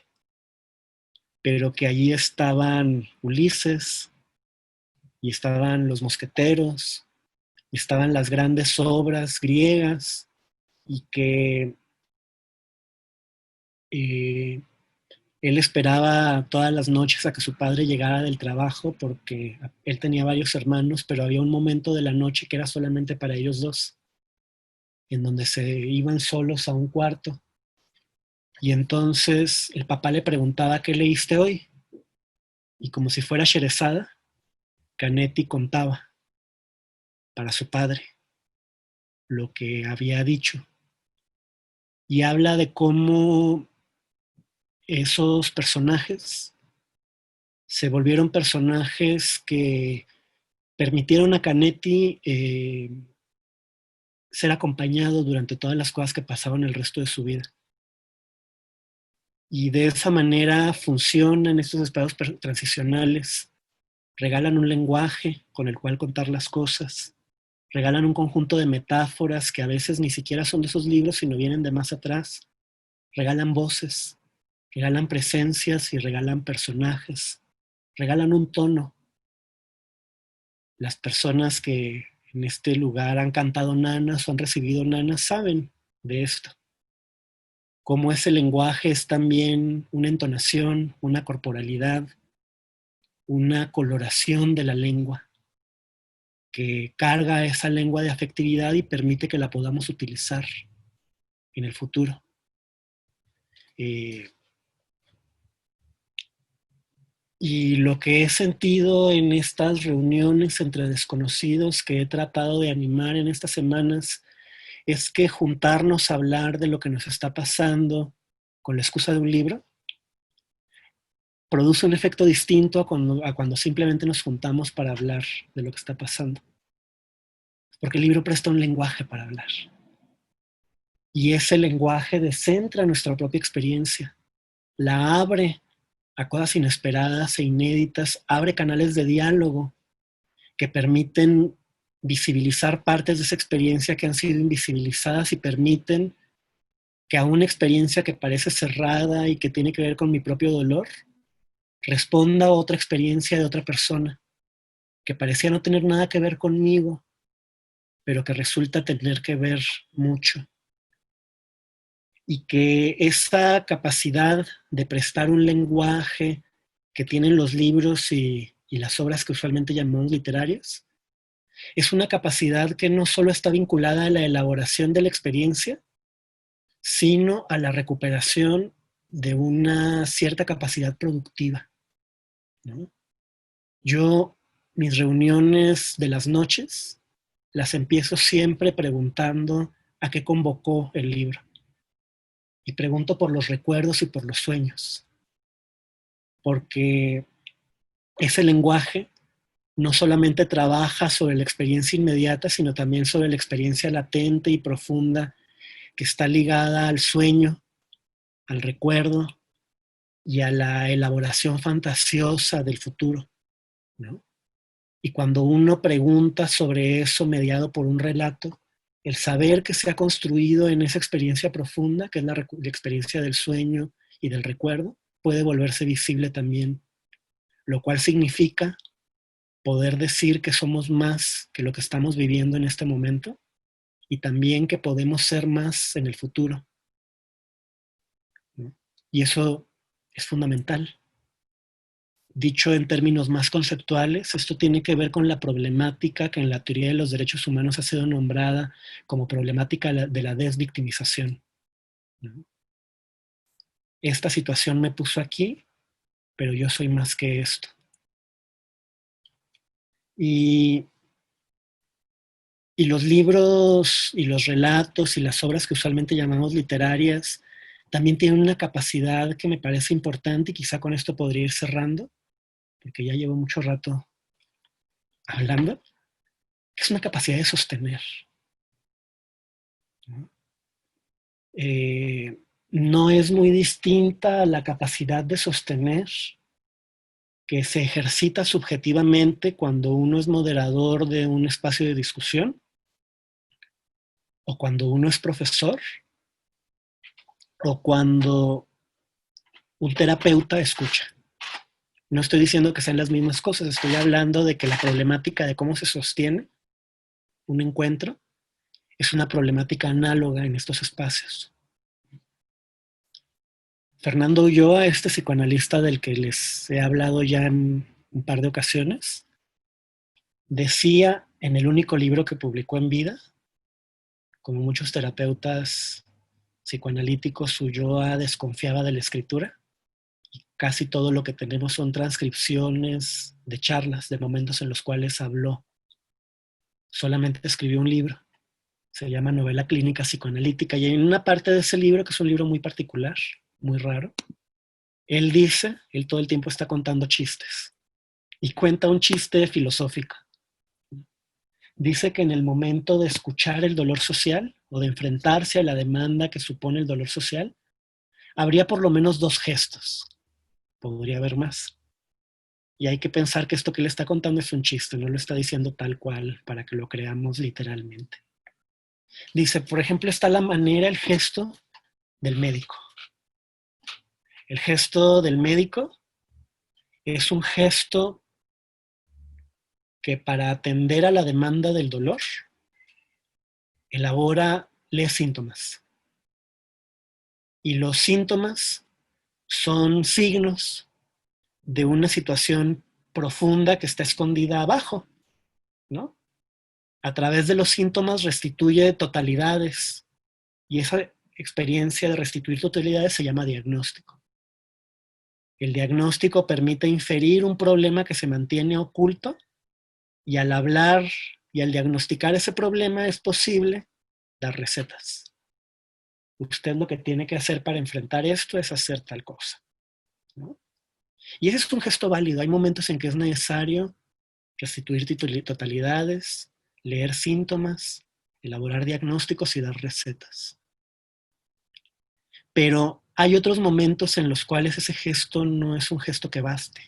pero que allí estaban Ulises, y estaban los mosqueteros, y estaban las grandes obras griegas, y que él esperaba todas las noches a que su padre llegara del trabajo porque él tenía varios hermanos, pero había un momento de la noche que era solamente para ellos dos, en donde se iban solos a un cuarto. Y entonces el papá le preguntaba: ¿qué leíste hoy? Y como si fuera Sherezada, Canetti contaba para su padre lo que había dicho. Y habla de cómo esos personajes se volvieron personajes que permitieron a Canetti ser acompañado durante todas las cosas que pasaban el resto de su vida. Y de esa manera funcionan estos estados transicionales. Regalan un lenguaje con el cual contar las cosas. Regalan un conjunto de metáforas que a veces ni siquiera son de esos libros, sino vienen de más atrás. Regalan voces, regalan presencias y regalan personajes. Regalan un tono. Las personas que en este lugar han cantado nanas o han recibido nanas saben de esto. Cómo ese lenguaje es también una entonación, una corporalidad, una coloración de la lengua que carga esa lengua de afectividad y permite que la podamos utilizar en el futuro. Y lo que he sentido en estas reuniones entre desconocidos que he tratado de animar en estas semanas es que juntarnos a hablar de lo que nos está pasando con la excusa de un libro produce un efecto distinto a cuando simplemente nos juntamos para hablar de lo que está pasando. Porque el libro presta un lenguaje para hablar. Y ese lenguaje descentra nuestra propia experiencia, la abre a cosas inesperadas e inéditas, abre canales de diálogo que permiten visibilizar partes de esa experiencia que han sido invisibilizadas y permiten que a una experiencia que parece cerrada y que tiene que ver con mi propio dolor, responda a otra experiencia de otra persona que parecía no tener nada que ver conmigo, pero que resulta tener que ver mucho. Y que esa capacidad de prestar un lenguaje que tienen los libros y las obras que usualmente llamamos literarias, es una capacidad que no solo está vinculada a la elaboración de la experiencia, sino a la recuperación de una cierta capacidad productiva. ¿no? Yo, mis reuniones de las noches, las empiezo siempre preguntando a qué convocó el libro. Y pregunto por los recuerdos y por los sueños. Porque ese lenguaje no solamente trabaja sobre la experiencia inmediata, sino también sobre la experiencia latente y profunda que está ligada al sueño, al recuerdo y a la elaboración fantasiosa del futuro, ¿no? Y cuando uno pregunta sobre eso mediado por un relato, el saber que se ha construido en esa experiencia profunda, que es la experiencia del sueño y del recuerdo, puede volverse visible también, lo cual significa poder decir que somos más que lo que estamos viviendo en este momento y también que podemos ser más en el futuro, ¿no? Y eso es fundamental. Dicho en términos más conceptuales, esto tiene que ver con la problemática que en la teoría de los derechos humanos ha sido nombrada como problemática de la desvictimización, ¿no? Esta situación me puso aquí, pero yo soy más que esto. Y, y los libros y los relatos y las obras que usualmente llamamos literarias también tienen una capacidad que me parece importante y quizá con esto podría ir cerrando, porque ya llevo mucho rato hablando, que es una capacidad de sostener, ¿no? No es muy distinta a la capacidad de sostener que se ejercita subjetivamente cuando uno es moderador de un espacio de discusión o cuando uno es profesor o cuando un terapeuta escucha. No estoy diciendo que sean las mismas cosas, estoy hablando de que la problemática de cómo se sostiene un encuentro es una problemática análoga en estos espacios. Fernando Ulloa, este psicoanalista del que les he hablado ya en un par de ocasiones, decía en el único libro que publicó en vida, como muchos terapeutas psicoanalíticos, Ulloa desconfiaba de la escritura. Casi todo lo que tenemos son transcripciones de charlas, de momentos en los cuales habló. Solamente escribió un libro, se llama Novela Clínica Psicoanalítica, y en una parte de ese libro, que es un libro muy particular, muy raro, él todo el tiempo está contando chistes, y cuenta un chiste filosófico. Dice que en el momento de escuchar el dolor social o de enfrentarse a la demanda que supone el dolor social, habría por lo menos dos gestos. Podría haber más. Y hay que pensar que esto que le está contando es un chiste, no lo está diciendo tal cual para que lo creamos literalmente. Dice, por ejemplo, está la manera, el gesto del médico. El gesto del médico es un gesto que para atender a la demanda del dolor elabora los síntomas. Y los síntomas son signos de una situación profunda que está escondida abajo, ¿no? A través de los síntomas restituye totalidades y esa experiencia de restituir totalidades se llama diagnóstico. El diagnóstico permite inferir un problema que se mantiene oculto y al hablar y al diagnosticar ese problema es posible dar recetas. Usted lo que tiene que hacer para enfrentar esto es hacer tal cosa, ¿no? Y ese es un gesto válido. Hay momentos en que es necesario restituir totalidades, leer síntomas, elaborar diagnósticos y dar recetas. Pero hay otros momentos en los cuales ese gesto no es un gesto que baste.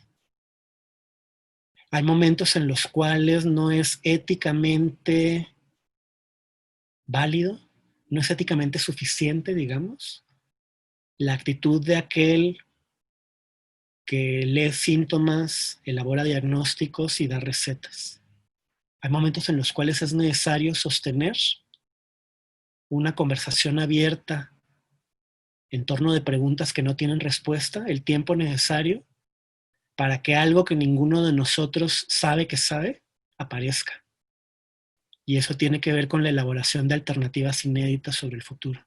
Hay momentos en los cuales no es éticamente válido, no es éticamente suficiente, digamos, la actitud de aquel que lee síntomas, elabora diagnósticos y da recetas. Hay momentos en los cuales es necesario sostener una conversación abierta en torno de preguntas que no tienen respuesta, el tiempo necesario para que algo que ninguno de nosotros sabe que sabe, aparezca. Y eso tiene que ver con la elaboración de alternativas inéditas sobre el futuro.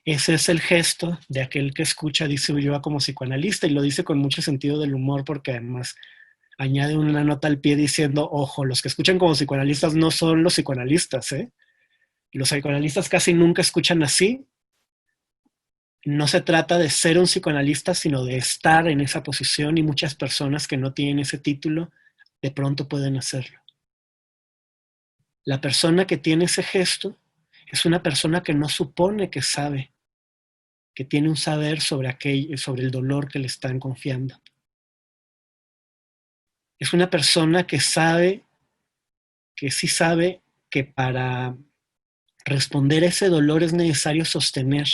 Ese es el gesto de aquel que escucha, dice Ulloa como psicoanalista, y lo dice con mucho sentido del humor, porque además añade una nota al pie diciendo, ojo, los que escuchan como psicoanalistas no son los psicoanalistas, ¿eh? Los psicoanalistas casi nunca escuchan así. No se trata de ser un psicoanalista, sino de estar en esa posición, y muchas personas que no tienen ese título de pronto pueden hacerlo. La persona que tiene ese gesto es una persona que no supone que sabe, que tiene un saber sobre sobre el dolor que le están confiando. Es una persona que sabe, que sí sabe que para responder a ese dolor es necesario sostener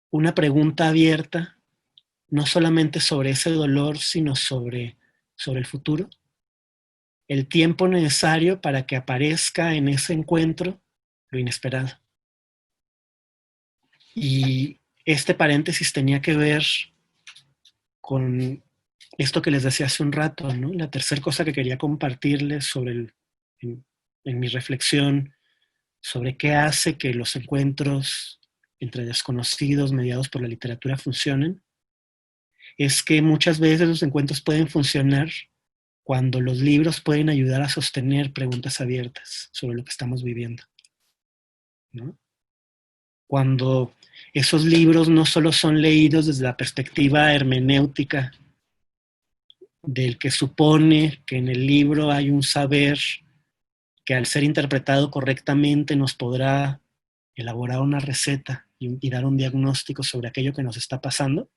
una pregunta abierta, no solamente sobre ese dolor, sino sobre el futuro, el tiempo necesario para que aparezca en ese encuentro lo inesperado. Y este paréntesis tenía que ver con esto que les decía hace un rato, ¿no? La tercera cosa que quería compartirles en mi reflexión sobre qué hace que los encuentros entre desconocidos mediados por la literatura funcionen, es que muchas veces los encuentros pueden funcionar cuando los libros pueden ayudar a sostener preguntas abiertas sobre lo que estamos viviendo, ¿no? Cuando esos libros no solo son leídos desde la perspectiva hermenéutica del que supone que en el libro hay un saber que al ser interpretado correctamente nos podrá elaborar una receta y dar un diagnóstico sobre aquello que nos está pasando,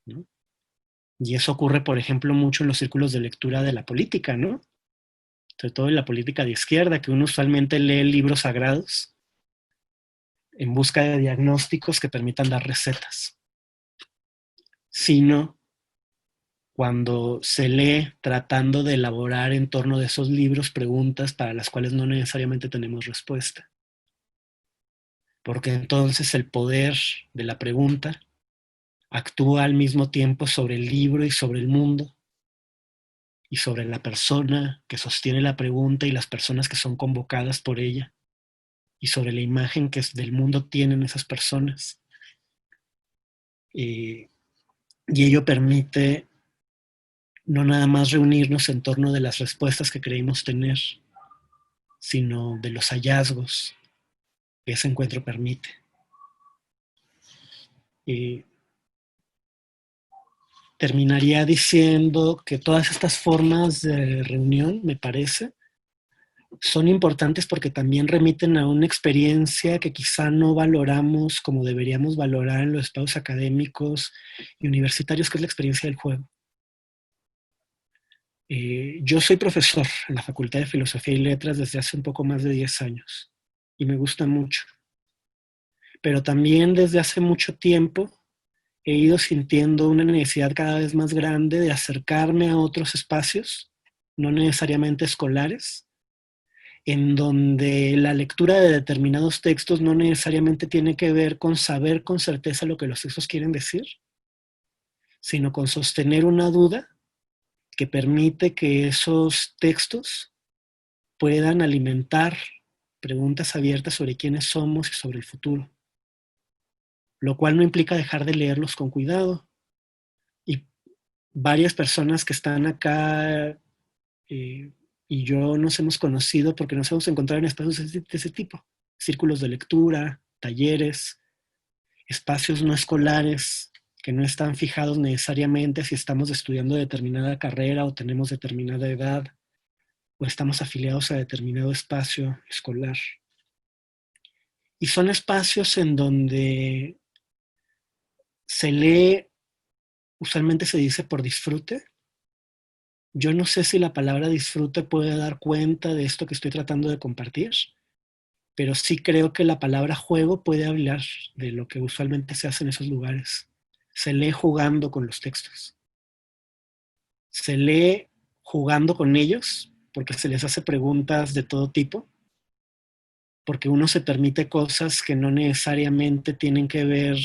¿no? Y eso ocurre, por ejemplo, mucho en los círculos de lectura de la política, ¿no? Sobre todo en la política de izquierda, que uno usualmente lee libros sagrados en busca de diagnósticos que permitan dar recetas, sino cuando se lee tratando de elaborar en torno de esos libros preguntas para las cuales no necesariamente tenemos respuesta. Porque entonces el poder de la pregunta actúa al mismo tiempo sobre el libro y sobre el mundo, y sobre la persona que sostiene la pregunta y las personas que son convocadas por ella, y sobre la imagen que del mundo tienen esas personas. Y ello permite no nada más reunirnos en torno de las respuestas que creímos tener, sino de los hallazgos que ese encuentro permite. Y terminaría diciendo que todas estas formas de reunión, me parece, son importantes porque también remiten a una experiencia que quizá no valoramos como deberíamos valorar en los espacios académicos y universitarios, que es la experiencia del juego. Yo soy profesor en la Facultad de Filosofía y Letras desde hace un poco más de 10 años y me gusta mucho. Pero también desde hace mucho tiempo he ido sintiendo una necesidad cada vez más grande de acercarme a otros espacios, no necesariamente escolares, en donde la lectura de determinados textos no necesariamente tiene que ver con saber con certeza lo que los textos quieren decir, sino con sostener una duda que permite que esos textos puedan alimentar preguntas abiertas sobre quiénes somos y sobre el futuro, lo cual no implica dejar de leerlos con cuidado. Y varias personas que están acá y yo nos hemos conocido porque nos hemos encontrado en espacios de ese tipo, círculos de lectura, talleres, espacios no escolares que no están fijados necesariamente si estamos estudiando determinada carrera o tenemos determinada edad o estamos afiliados a determinado espacio escolar. Y son espacios en donde se lee, usualmente se dice por disfrute. Yo no sé si la palabra disfrute puede dar cuenta de esto que estoy tratando de compartir, pero sí creo que la palabra juego puede hablar de lo que usualmente se hace en esos lugares. Se lee jugando con los textos. Se lee jugando con ellos porque se les hace preguntas de todo tipo, porque uno se permite cosas que no necesariamente tienen que ver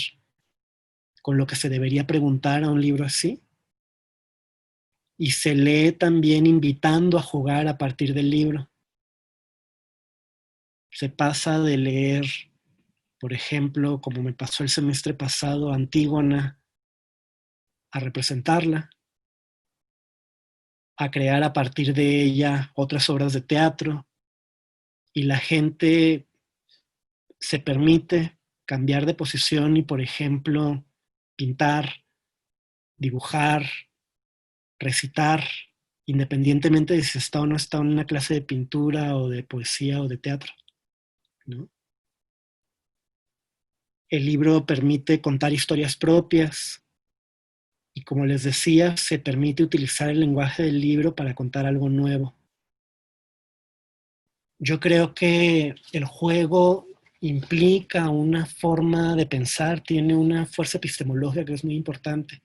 con lo que se debería preguntar a un libro así. Y se lee también invitando a jugar a partir del libro. Se pasa de leer, por ejemplo, como me pasó el semestre pasado, Antígona, a representarla, a crear a partir de ella otras obras de teatro, y la gente se permite cambiar de posición y, por ejemplo, pintar, dibujar, recitar, independientemente de si está o no está en una clase de pintura o de poesía o de teatro, ¿no? El libro permite contar historias propias y, como les decía, se permite utilizar el lenguaje del libro para contar algo nuevo. Yo creo que el juego implica una forma de pensar, tiene una fuerza epistemológica que es muy importante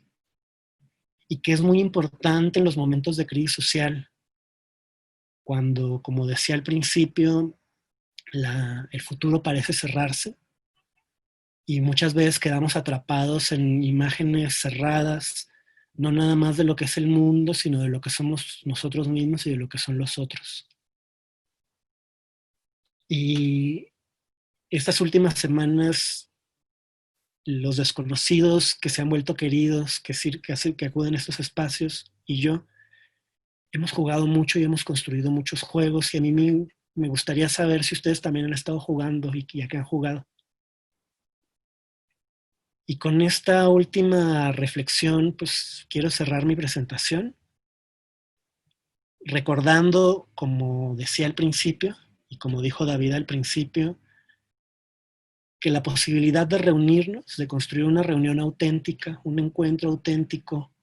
y que es muy importante en los momentos de crisis social, cuando, como decía al principio, el futuro parece cerrarse y muchas veces quedamos atrapados en imágenes cerradas, no nada más de lo que es el mundo, sino de lo que somos nosotros mismos y de lo que son los otros. Y estas últimas semanas, los desconocidos que se han vuelto queridos, que acuden a estos espacios, y yo, hemos jugado mucho y hemos construido muchos juegos, y a mí me gustaría saber si ustedes también han estado jugando y ya que han jugado. Y con esta última reflexión, pues quiero cerrar mi presentación, recordando, como decía al principio, y como dijo David al principio, que la posibilidad de reunirnos, de construir una reunión auténtica, un encuentro auténtico,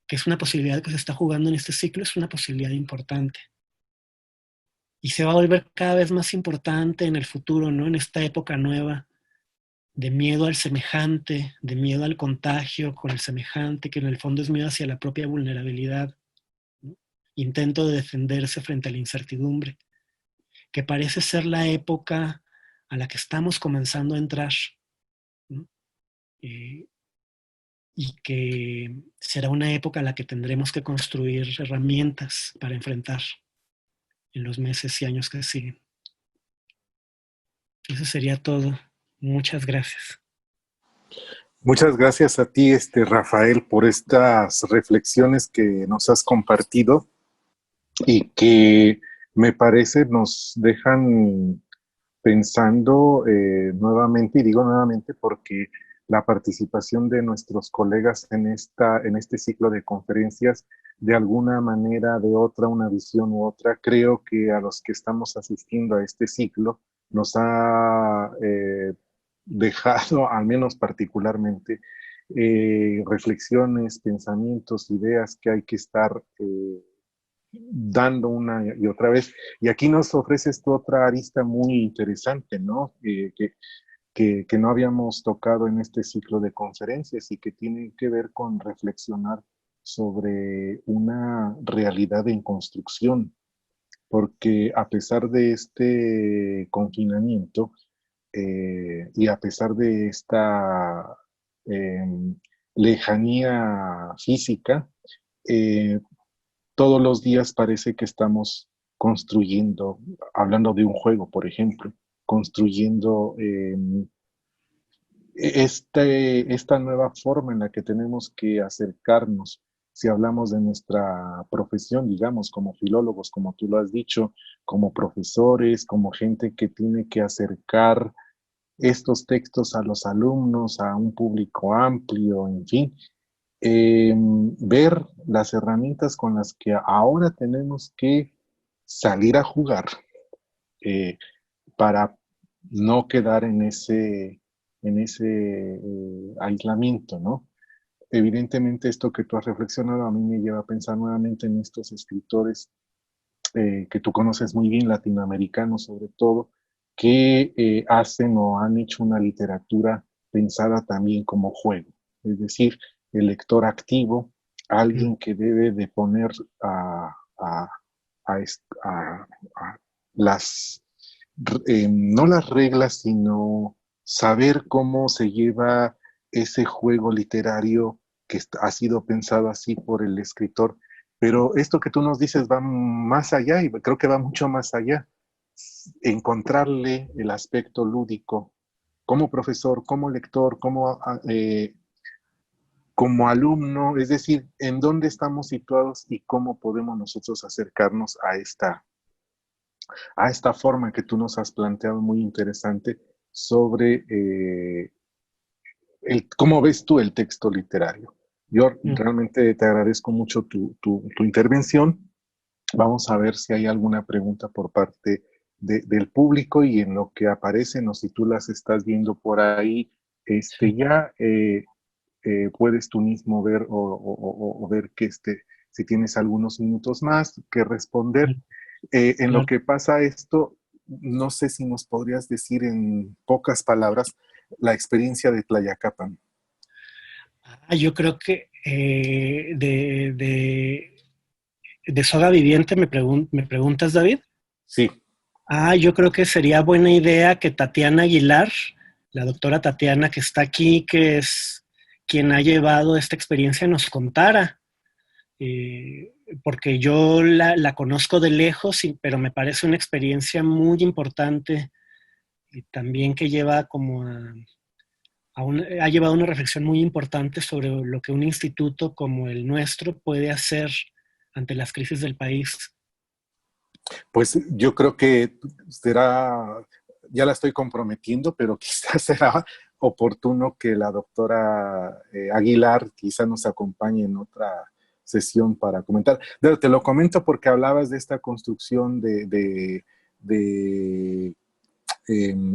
que es una posibilidad que se está jugando en este ciclo, es una posibilidad importante. Y se va a volver cada vez más importante en el futuro, ¿no? En esta época nueva de miedo al semejante, de miedo al contagio con el semejante, que en el fondo es miedo hacia la propia vulnerabilidad, ¿no? Intento de defenderse frente a la incertidumbre, que parece ser la época a la que estamos comenzando a entrar, ¿no? Y que será una época en la que tendremos que construir herramientas para enfrentar en los meses y años que siguen. Eso sería todo. Muchas gracias. Muchas gracias a ti, Rafael, por estas reflexiones que nos has compartido y que me parece nos dejan pensando nuevamente, y digo nuevamente porque la participación de nuestros colegas en este ciclo de conferencias, de alguna manera, de otra, una visión u otra, creo que a los que estamos asistiendo a este ciclo nos ha dejado, al menos particularmente, reflexiones, pensamientos, ideas que hay que estar dando una y otra vez. Y aquí nos ofreces tu otra arista muy interesante, ¿no? Que no habíamos tocado en este ciclo de conferencias y que tiene que ver con reflexionar sobre una realidad en construcción, porque a pesar de este confinamiento y a pesar de esta eh, lejanía física, eh, todos los días parece que estamos construyendo, hablando de un juego, por ejemplo, construyendo esta nueva forma en la que tenemos que acercarnos. Si hablamos de nuestra profesión, digamos, como filólogos, como tú lo has dicho, como profesores, como gente que tiene que acercar estos textos a los alumnos, a un público amplio, en fin, ver las herramientas con las que ahora tenemos que salir a jugar eh, para no quedar en ese aislamiento, ¿no? Evidentemente esto que tú has reflexionado a mí me lleva a pensar nuevamente en estos escritores que tú conoces muy bien, latinoamericanos sobre todo, que hacen o han hecho una literatura pensada también como juego. Es decir, el lector activo, alguien que debe de poner a, a, a las, no las reglas, sino saber cómo se lleva ese juego literario que ha sido pensado así por el escritor. Pero esto que tú nos dices va más allá y creo que va mucho más allá. encontrarle el aspecto lúdico como profesor, como lector, como alumno, es decir, en dónde estamos situados y cómo podemos nosotros acercarnos a esta forma que tú nos has planteado muy interesante sobre cómo ves tú el texto literario. Yo realmente te agradezco mucho tu intervención. Vamos a ver si hay alguna pregunta por parte del público y en lo que aparecen o si tú las estás viendo por ahí, Sí. ya puedes tú mismo ver o ver que si tienes algunos minutos más que responder. En lo Claro. que pasa esto, no sé si nos podrías decir en pocas palabras la experiencia de Tlayacapan. Yo creo que de Soga Viviente me preguntas, David. Sí, Yo creo que sería buena idea que Tatiana Aguilar, la doctora Tatiana que está aquí, que es quien ha llevado esta experiencia, nos contara. Porque yo la conozco de lejos, pero me parece una experiencia muy importante y también que lleva como ha llevado una reflexión muy importante sobre lo que un instituto como el nuestro puede hacer ante las crisis del país. pues yo creo que será, ya la estoy comprometiendo, pero quizás será oportuno que la doctora Aguilar quizá nos acompañe en otra sesión para comentar. Te lo comento porque hablabas de esta construcción de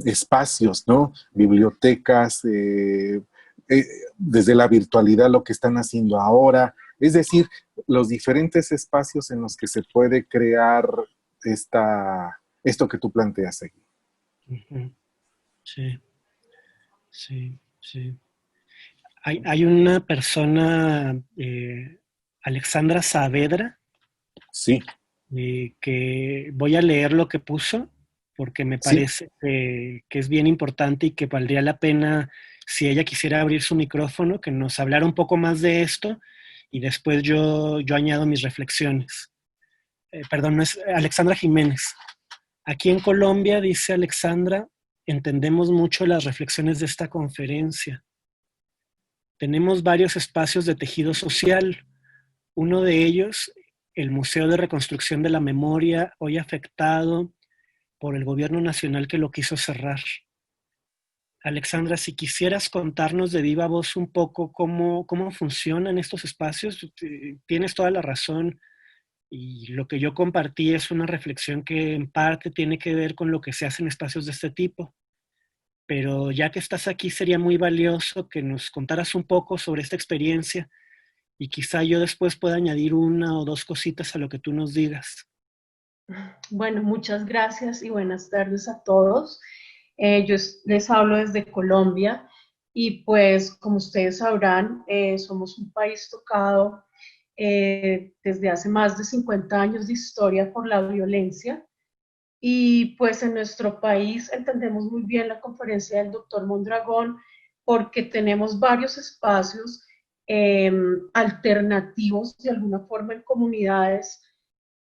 espacios, ¿no? Bibliotecas, desde la virtualidad lo que están haciendo ahora, es decir, los diferentes espacios en los que se puede crear esto que tú planteas aquí. Uh-huh. Sí, sí, sí. Hay una persona, Alexandra Saavedra, Sí, que voy a leer lo que puso porque me sí, parece que es bien importante y que valdría la pena si ella quisiera abrir su micrófono, que nos hablara un poco más de esto y después yo añado mis reflexiones. Perdón, no es Alexandra Jiménez. Aquí en Colombia, dice Alexandra, entendemos mucho las reflexiones de esta conferencia. Tenemos varios espacios de tejido social. Uno de ellos, el Museo de Reconstrucción de la Memoria, hoy afectado por el gobierno nacional que lo quiso cerrar. Alexandra, si quisieras contarnos de viva voz un poco cómo funcionan estos espacios, tienes toda la razón y lo que yo compartí es una reflexión que en parte tiene que ver con lo que se hace en espacios de este tipo. Pero ya que estás aquí, sería muy valioso que nos contaras un poco sobre esta experiencia y quizá yo después pueda añadir una o dos cositas a lo que tú nos digas. Bueno, muchas gracias y buenas tardes a todos. Yo les hablo desde Colombia y pues como ustedes sabrán, somos un país tocado desde hace más de 50 años de historia por la violencia y pues en nuestro país entendemos muy bien la conferencia del doctor Mondragón porque tenemos varios espacios alternativos de alguna forma en comunidades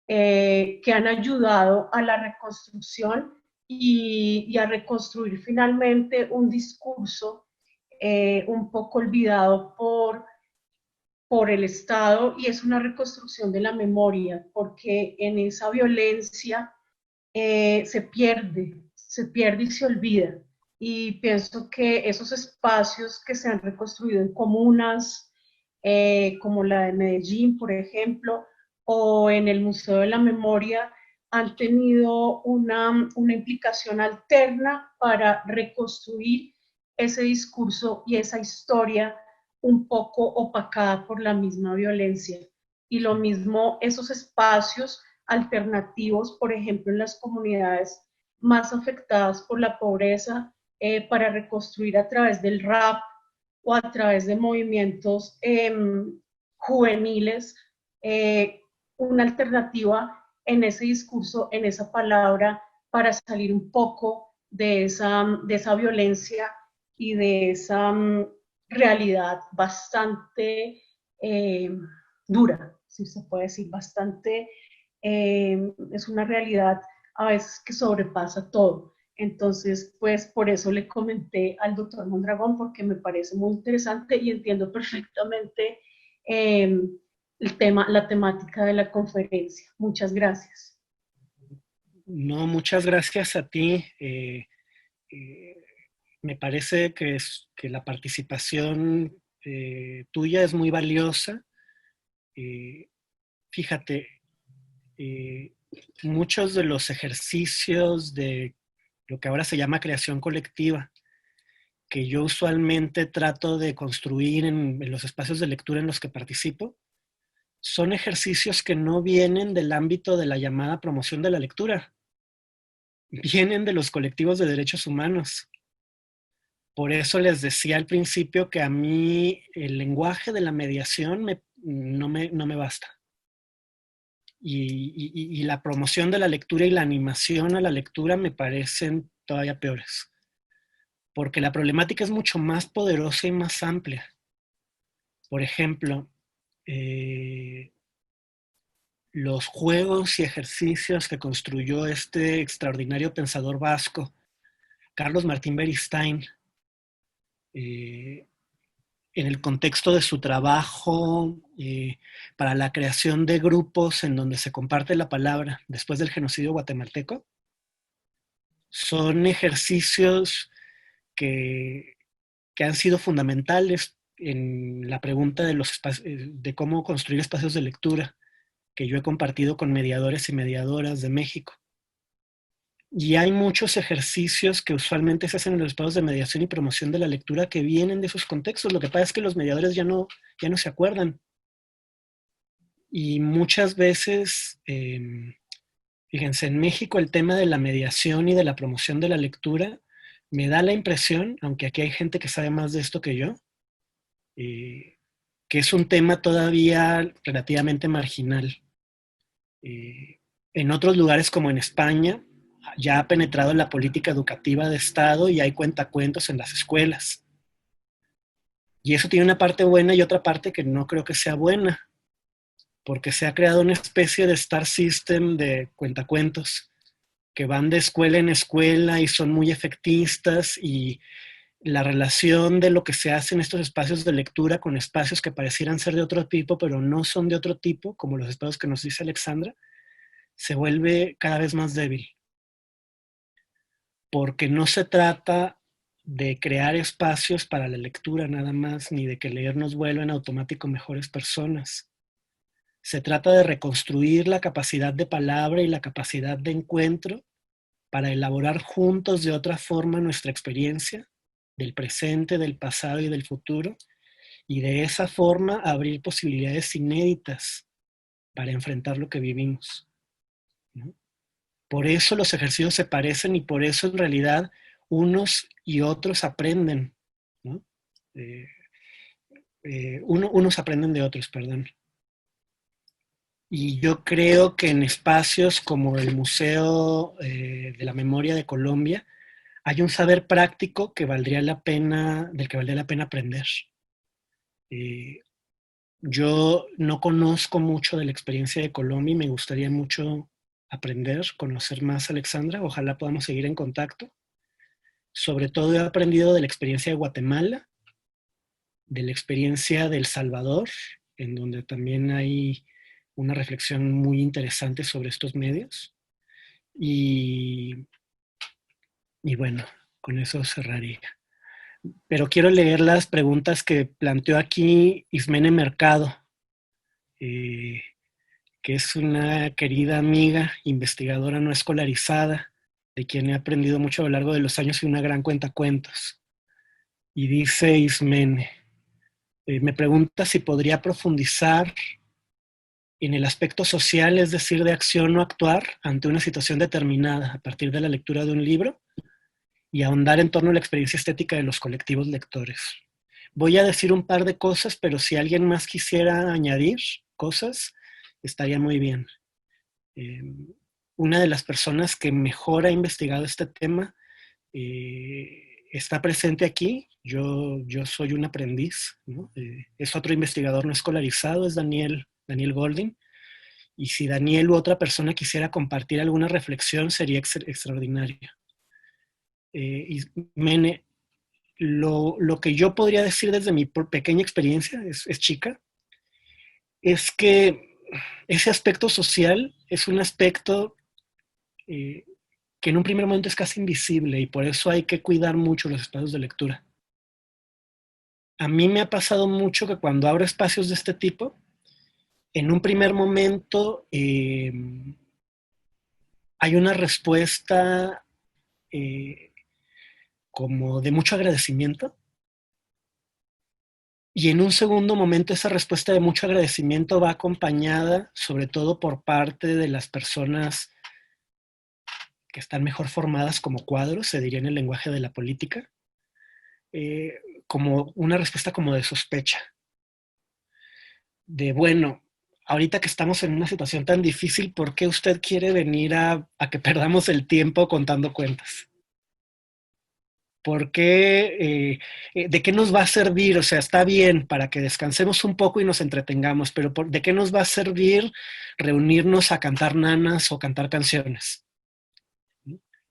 que han ayudado a la reconstrucción y a reconstruir finalmente un discurso un poco olvidado por el Estado y es una reconstrucción de la memoria, porque en esa violencia se pierde y se olvida. Y pienso que esos espacios que se han reconstruido en comunas, como la de Medellín, por ejemplo, o en el Museo de la Memoria, han tenido una implicación alterna para reconstruir ese discurso y esa historia un poco opacada por la misma violencia. Y lo mismo esos espacios alternativos, por ejemplo, en las comunidades más afectadas por la pobreza, para reconstruir a través del rap o a través de movimientos juveniles una alternativa en ese discurso, en esa palabra, para salir un poco de esa violencia y de esa realidad bastante dura, si se puede decir, bastante, es una realidad a veces que sobrepasa todo. Entonces, pues por eso le comenté al doctor Mondragón, porque me parece muy interesante y entiendo perfectamente eh, el tema, la temática de la conferencia. Muchas gracias. No, muchas gracias a ti. Me parece que la participación tuya es muy valiosa. Fíjate, eh, muchos de los ejercicios de lo que ahora se llama creación colectiva, que yo usualmente trato de construir en los espacios de lectura en los que participo, son ejercicios que no vienen del ámbito de la llamada promoción de la lectura, vienen de los colectivos de derechos humanos. Por eso les decía al principio que a mí el lenguaje de la mediación no me basta. Y la promoción de la lectura y la animación a la lectura me parecen todavía peores, porque la problemática es mucho más poderosa y más amplia. Por ejemplo, los juegos y ejercicios que construyó este extraordinario pensador vasco, Carlos Martín Beristain, en el contexto de su trabajo para la creación de grupos en donde se comparte la palabra después del genocidio guatemalteco, son ejercicios que, que han sido fundamentales en la pregunta de, de cómo construir espacios de lectura que yo he compartido con mediadores y mediadoras de México. Y hay muchos ejercicios que usualmente se hacen en los espacios de mediación y promoción de la lectura que vienen de esos contextos. Lo que pasa es que los mediadores ya no se acuerdan. Y muchas veces, fíjense, en México el tema de la mediación y de la promoción de la lectura me da la impresión, aunque aquí hay gente que sabe más de esto que yo, que es un tema todavía relativamente marginal. En otros lugares como en España, ya ha penetrado en la política educativa de Estado y hay cuentacuentos en las escuelas. Y eso tiene una parte buena y otra parte que no creo que sea buena, porque se ha creado una especie de star system de cuentacuentos que van de escuela en escuela y son muy efectistas, y la relación de lo que se hace en estos espacios de lectura con espacios que parecieran ser de otro tipo, pero no son de otro tipo, como los espacios que nos dice Alexandra, se vuelve cada vez más débil. Porque no se trata de crear espacios para la lectura nada más, ni de que leer nos vuelva en automático mejores personas. Se trata de reconstruir la capacidad de palabra y la capacidad de encuentro para elaborar juntos de otra forma nuestra experiencia del presente, del pasado y del futuro, y de esa forma abrir posibilidades inéditas para enfrentar lo que vivimos, ¿no? Por eso los ejercicios se parecen y por eso en realidad unos y otros aprenden, ¿no? Unos aprenden de otros, perdón. Y yo creo que en espacios como el Museo de la Memoria de Colombia hay un saber práctico que valdría la pena, del que valdría la pena aprender. Yo no conozco mucho de la experiencia de Colombia y me gustaría mucho aprender, conocer más a Alexandra. Ojalá podamos seguir en contacto. Sobre todo he aprendido de la experiencia de Guatemala, de la experiencia de El Salvador, en donde también hay una reflexión muy interesante sobre estos medios. Y bueno, con eso cerraría. Pero quiero leer las preguntas que planteó aquí Ismene Mercado, que es una querida amiga, investigadora no escolarizada, de quien he aprendido mucho a lo largo de los años y una gran cuentacuentos. Y dice Ismene, me pregunta si podría profundizar en el aspecto social, es decir, de acción o actuar ante una situación determinada a partir de la lectura de un libro, y ahondar en torno a la experiencia estética de los colectivos lectores. Voy a decir un par de cosas, pero si alguien más quisiera añadir cosas, estaría muy bien. Una de las personas que mejor ha investigado este tema está presente aquí. Yo soy un aprendiz, ¿no? Es otro investigador no escolarizado, es Daniel Goldin, Y si Daniel u otra persona quisiera compartir alguna reflexión, sería extraordinario. Y Mene, lo que yo podría decir desde mi pequeña experiencia, es chica, es que ese aspecto social es un aspecto que en un primer momento es casi invisible y por eso hay que cuidar mucho los espacios de lectura. A mí me ha pasado mucho que cuando abro espacios de este tipo, en un primer momento hay una respuesta como de mucho agradecimiento. Y en un segundo momento esa respuesta de mucho agradecimiento va acompañada sobre todo por parte de las personas que están mejor formadas como cuadros, se diría en el lenguaje de la política, como una respuesta como de sospecha. De bueno, ahorita que estamos en una situación tan difícil, ¿por qué usted quiere venir a que perdamos el tiempo contando cuentas? ¿Por qué, de qué nos va a servir? O sea, está bien para que descansemos un poco y nos entretengamos, pero ¿de qué nos va a servir reunirnos a cantar nanas o cantar canciones?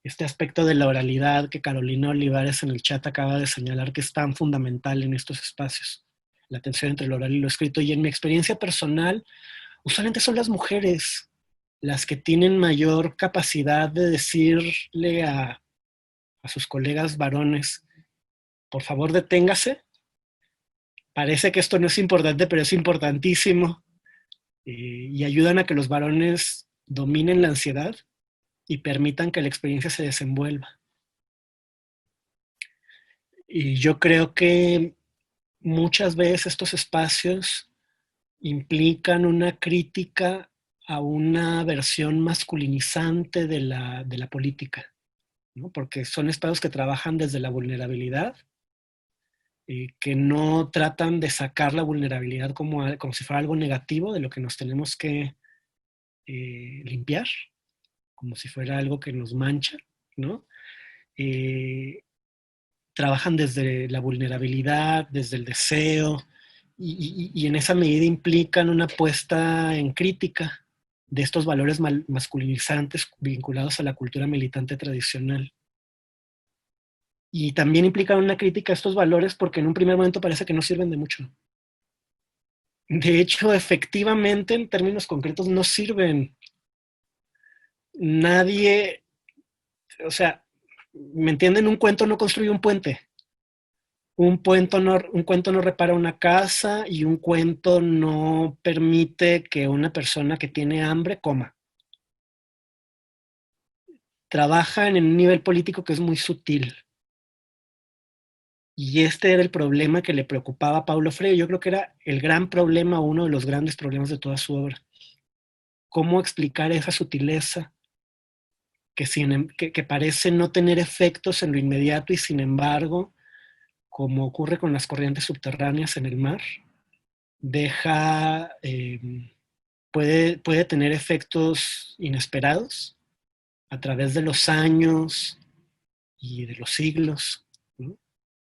Este aspecto de la oralidad que Carolina Olivares en el chat acaba de señalar que es tan fundamental en estos espacios, la tensión entre lo oral y lo escrito. Y en mi experiencia personal, usualmente son las mujeres las que tienen mayor capacidad de decirle a sus colegas varones, por favor deténgase, parece que esto no es importante, pero es importantísimo, y ayudan a que los varones dominen la ansiedad y permitan que la experiencia se desenvuelva. Y yo creo que muchas veces estos espacios implican una crítica a una versión masculinizante de la política, ¿no? Porque son espacios que trabajan desde la vulnerabilidad, que no tratan de sacar la vulnerabilidad como si fuera algo negativo de lo que nos tenemos que limpiar, como si fuera algo que nos mancha, ¿no? Trabajan desde la vulnerabilidad, desde el deseo, y en esa medida implican una puesta en crítica de estos valores masculinizantes vinculados a la cultura militante tradicional. Y también implican una crítica a estos valores porque en un primer momento parece que no sirven de mucho. De hecho, efectivamente, en términos concretos, no sirven. Nadie, o sea, ¿me entienden? Un cuento no construye un puente. Un cuento no repara una casa y un cuento no permite que una persona que tiene hambre coma. Trabajan en un nivel político que es muy sutil. Y este era el problema que le preocupaba a Paulo Freire. Yo creo que era el gran problema, uno de los grandes problemas de toda su obra. ¿Cómo explicar esa sutileza que parece no tener efectos en lo inmediato y sin embargo, como ocurre con las corrientes subterráneas en el mar, puede tener efectos inesperados a través de los años y de los siglos, ¿no?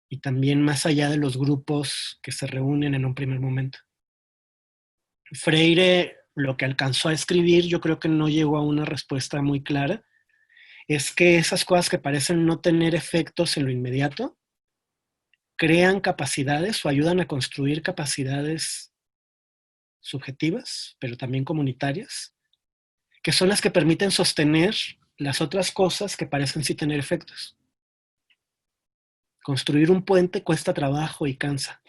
Y también más allá de los grupos que se reúnen en un primer momento. Freire, lo que alcanzó a escribir, yo creo que no llegó a una respuesta muy clara, es que esas cosas que parecen no tener efectos en lo inmediato, crean capacidades o ayudan a construir capacidades subjetivas, pero también comunitarias, que son las que permiten sostener las otras cosas que parecen sí tener efectos. Construir un puente cuesta trabajo y cansa.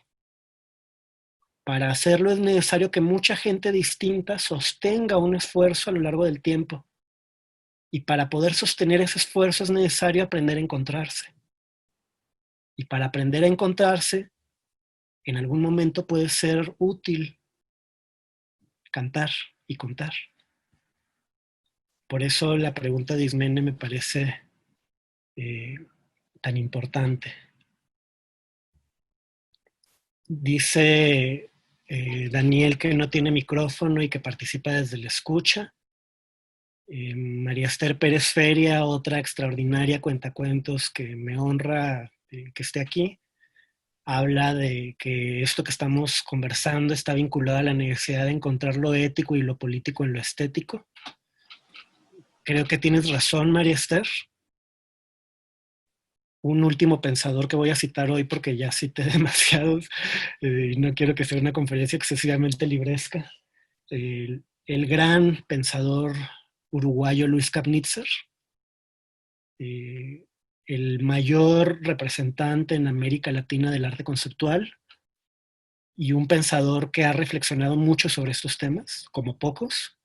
Para hacerlo es necesario que mucha gente distinta sostenga un esfuerzo a lo largo del tiempo. Y para poder sostener ese esfuerzo es necesario aprender a encontrarse. Y para aprender a encontrarse, en algún momento puede ser útil cantar y contar. Por eso la pregunta de Ismene me parece tan importante. Dice Daniel que no tiene micrófono y que participa desde la escucha. María Esther Pérez Feria, otra extraordinaria cuentacuentos que me honra que esté aquí. habla de que esto que estamos conversando está vinculado a la necesidad de encontrar lo ético y lo político en lo estético. Creo que tienes razón, María Esther. Un último pensador que voy a citar hoy porque ya cité demasiados y no quiero que sea una conferencia excesivamente libresca. El gran pensador uruguayo Luis Kapnitzer, el mayor representante en América Latina del arte conceptual y un pensador que ha reflexionado mucho sobre estos temas, como pocos.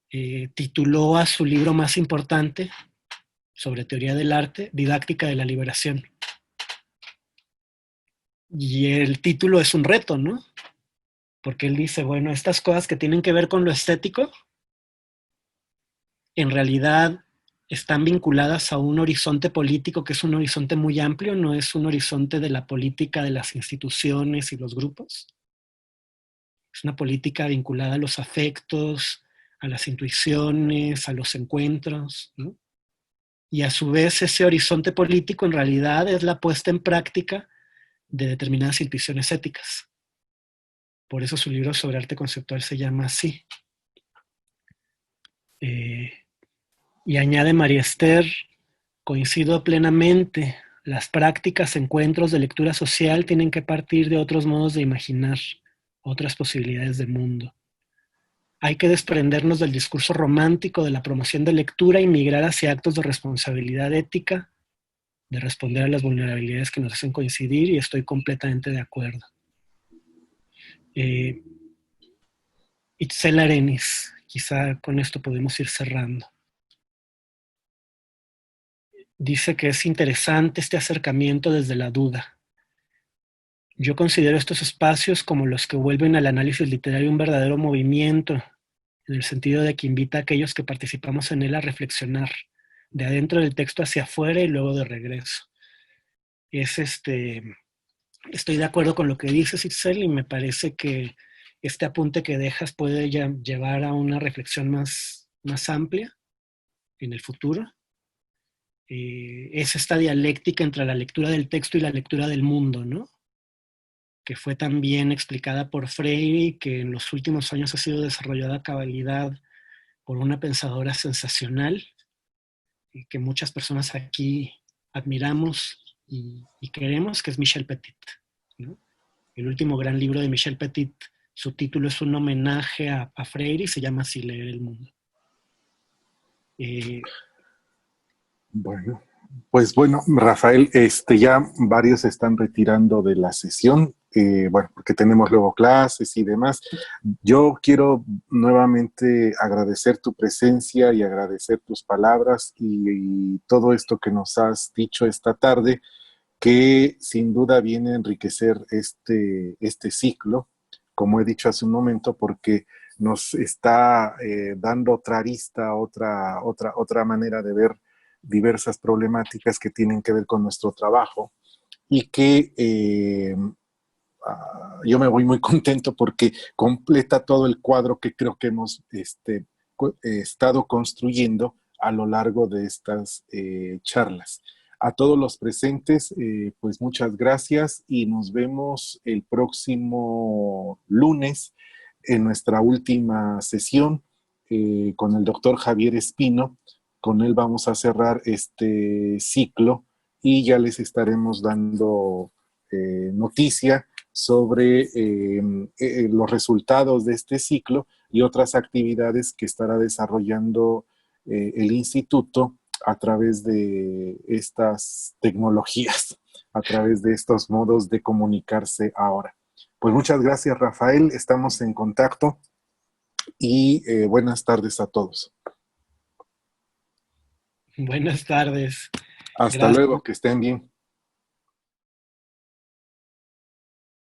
Tituló a su libro más importante sobre teoría del arte, Didáctica de la Liberación. Y el título es un reto, ¿no? Porque él dice, bueno, estas cosas que tienen que ver con lo estético, en realidad están vinculadas a un horizonte político que es un horizonte muy amplio, no es un horizonte de la política de las instituciones y los grupos. Es una política vinculada a los afectos, a las intuiciones, a los encuentros, ¿no? Y a su vez ese horizonte político en realidad es la puesta en práctica de determinadas intuiciones éticas. Por eso su libro sobre arte conceptual se llama así. Y añade María Esther, coincido plenamente, las prácticas, encuentros de lectura social tienen que partir de otros modos de imaginar, otras posibilidades de mundo. Hay que desprendernos del discurso romántico de la promoción de lectura y migrar hacia actos de responsabilidad ética, de responder a las vulnerabilidades que nos hacen coincidir, y estoy completamente de acuerdo. Itzel Arenis, quizá con esto podemos ir cerrando. Dice que es interesante este acercamiento desde la duda. Yo considero estos espacios como los que vuelven al análisis literario un verdadero movimiento, en el sentido de que invita a aquellos que participamos en él a reflexionar, de adentro del texto hacia afuera y luego de regreso. Estoy de acuerdo con lo que dices, Itzel, y me parece que este apunte que dejas puede llevar a una reflexión más amplia en el futuro. Es esta dialéctica entre la lectura del texto y la lectura del mundo, ¿no? Que fue también explicada por Freire y que en los últimos años ha sido desarrollada a cabalidad por una pensadora sensacional y que muchas personas aquí admiramos y queremos, que es Michel Petit, ¿no? El último gran libro de Michel Petit, su título es un homenaje a Freire y se llama Así leer el mundo. Bueno, pues bueno, Rafael, ya varios se están retirando de la sesión, bueno, porque tenemos luego clases y demás. Yo quiero nuevamente agradecer tu presencia y agradecer tus palabras y todo esto que nos has dicho esta tarde, que sin duda viene a enriquecer este ciclo, como he dicho hace un momento, porque nos está dando otra arista, otra manera de ver diversas problemáticas que tienen que ver con nuestro trabajo y que yo me voy muy contento porque completa todo el cuadro que creo que hemos estado construyendo a lo largo de estas charlas. A todos los presentes, pues muchas gracias y nos vemos el próximo lunes en nuestra última sesión con el doctor Javier Espino. Con él vamos a cerrar este ciclo y ya les estaremos dando noticia sobre los resultados de este ciclo y otras actividades que estará desarrollando el instituto a través de estas tecnologías, a través de estos modos de comunicarse ahora. Pues muchas gracias, Rafael, estamos en contacto y buenas tardes a todos. Buenas tardes. Hasta Gracias. luego, que estén bien.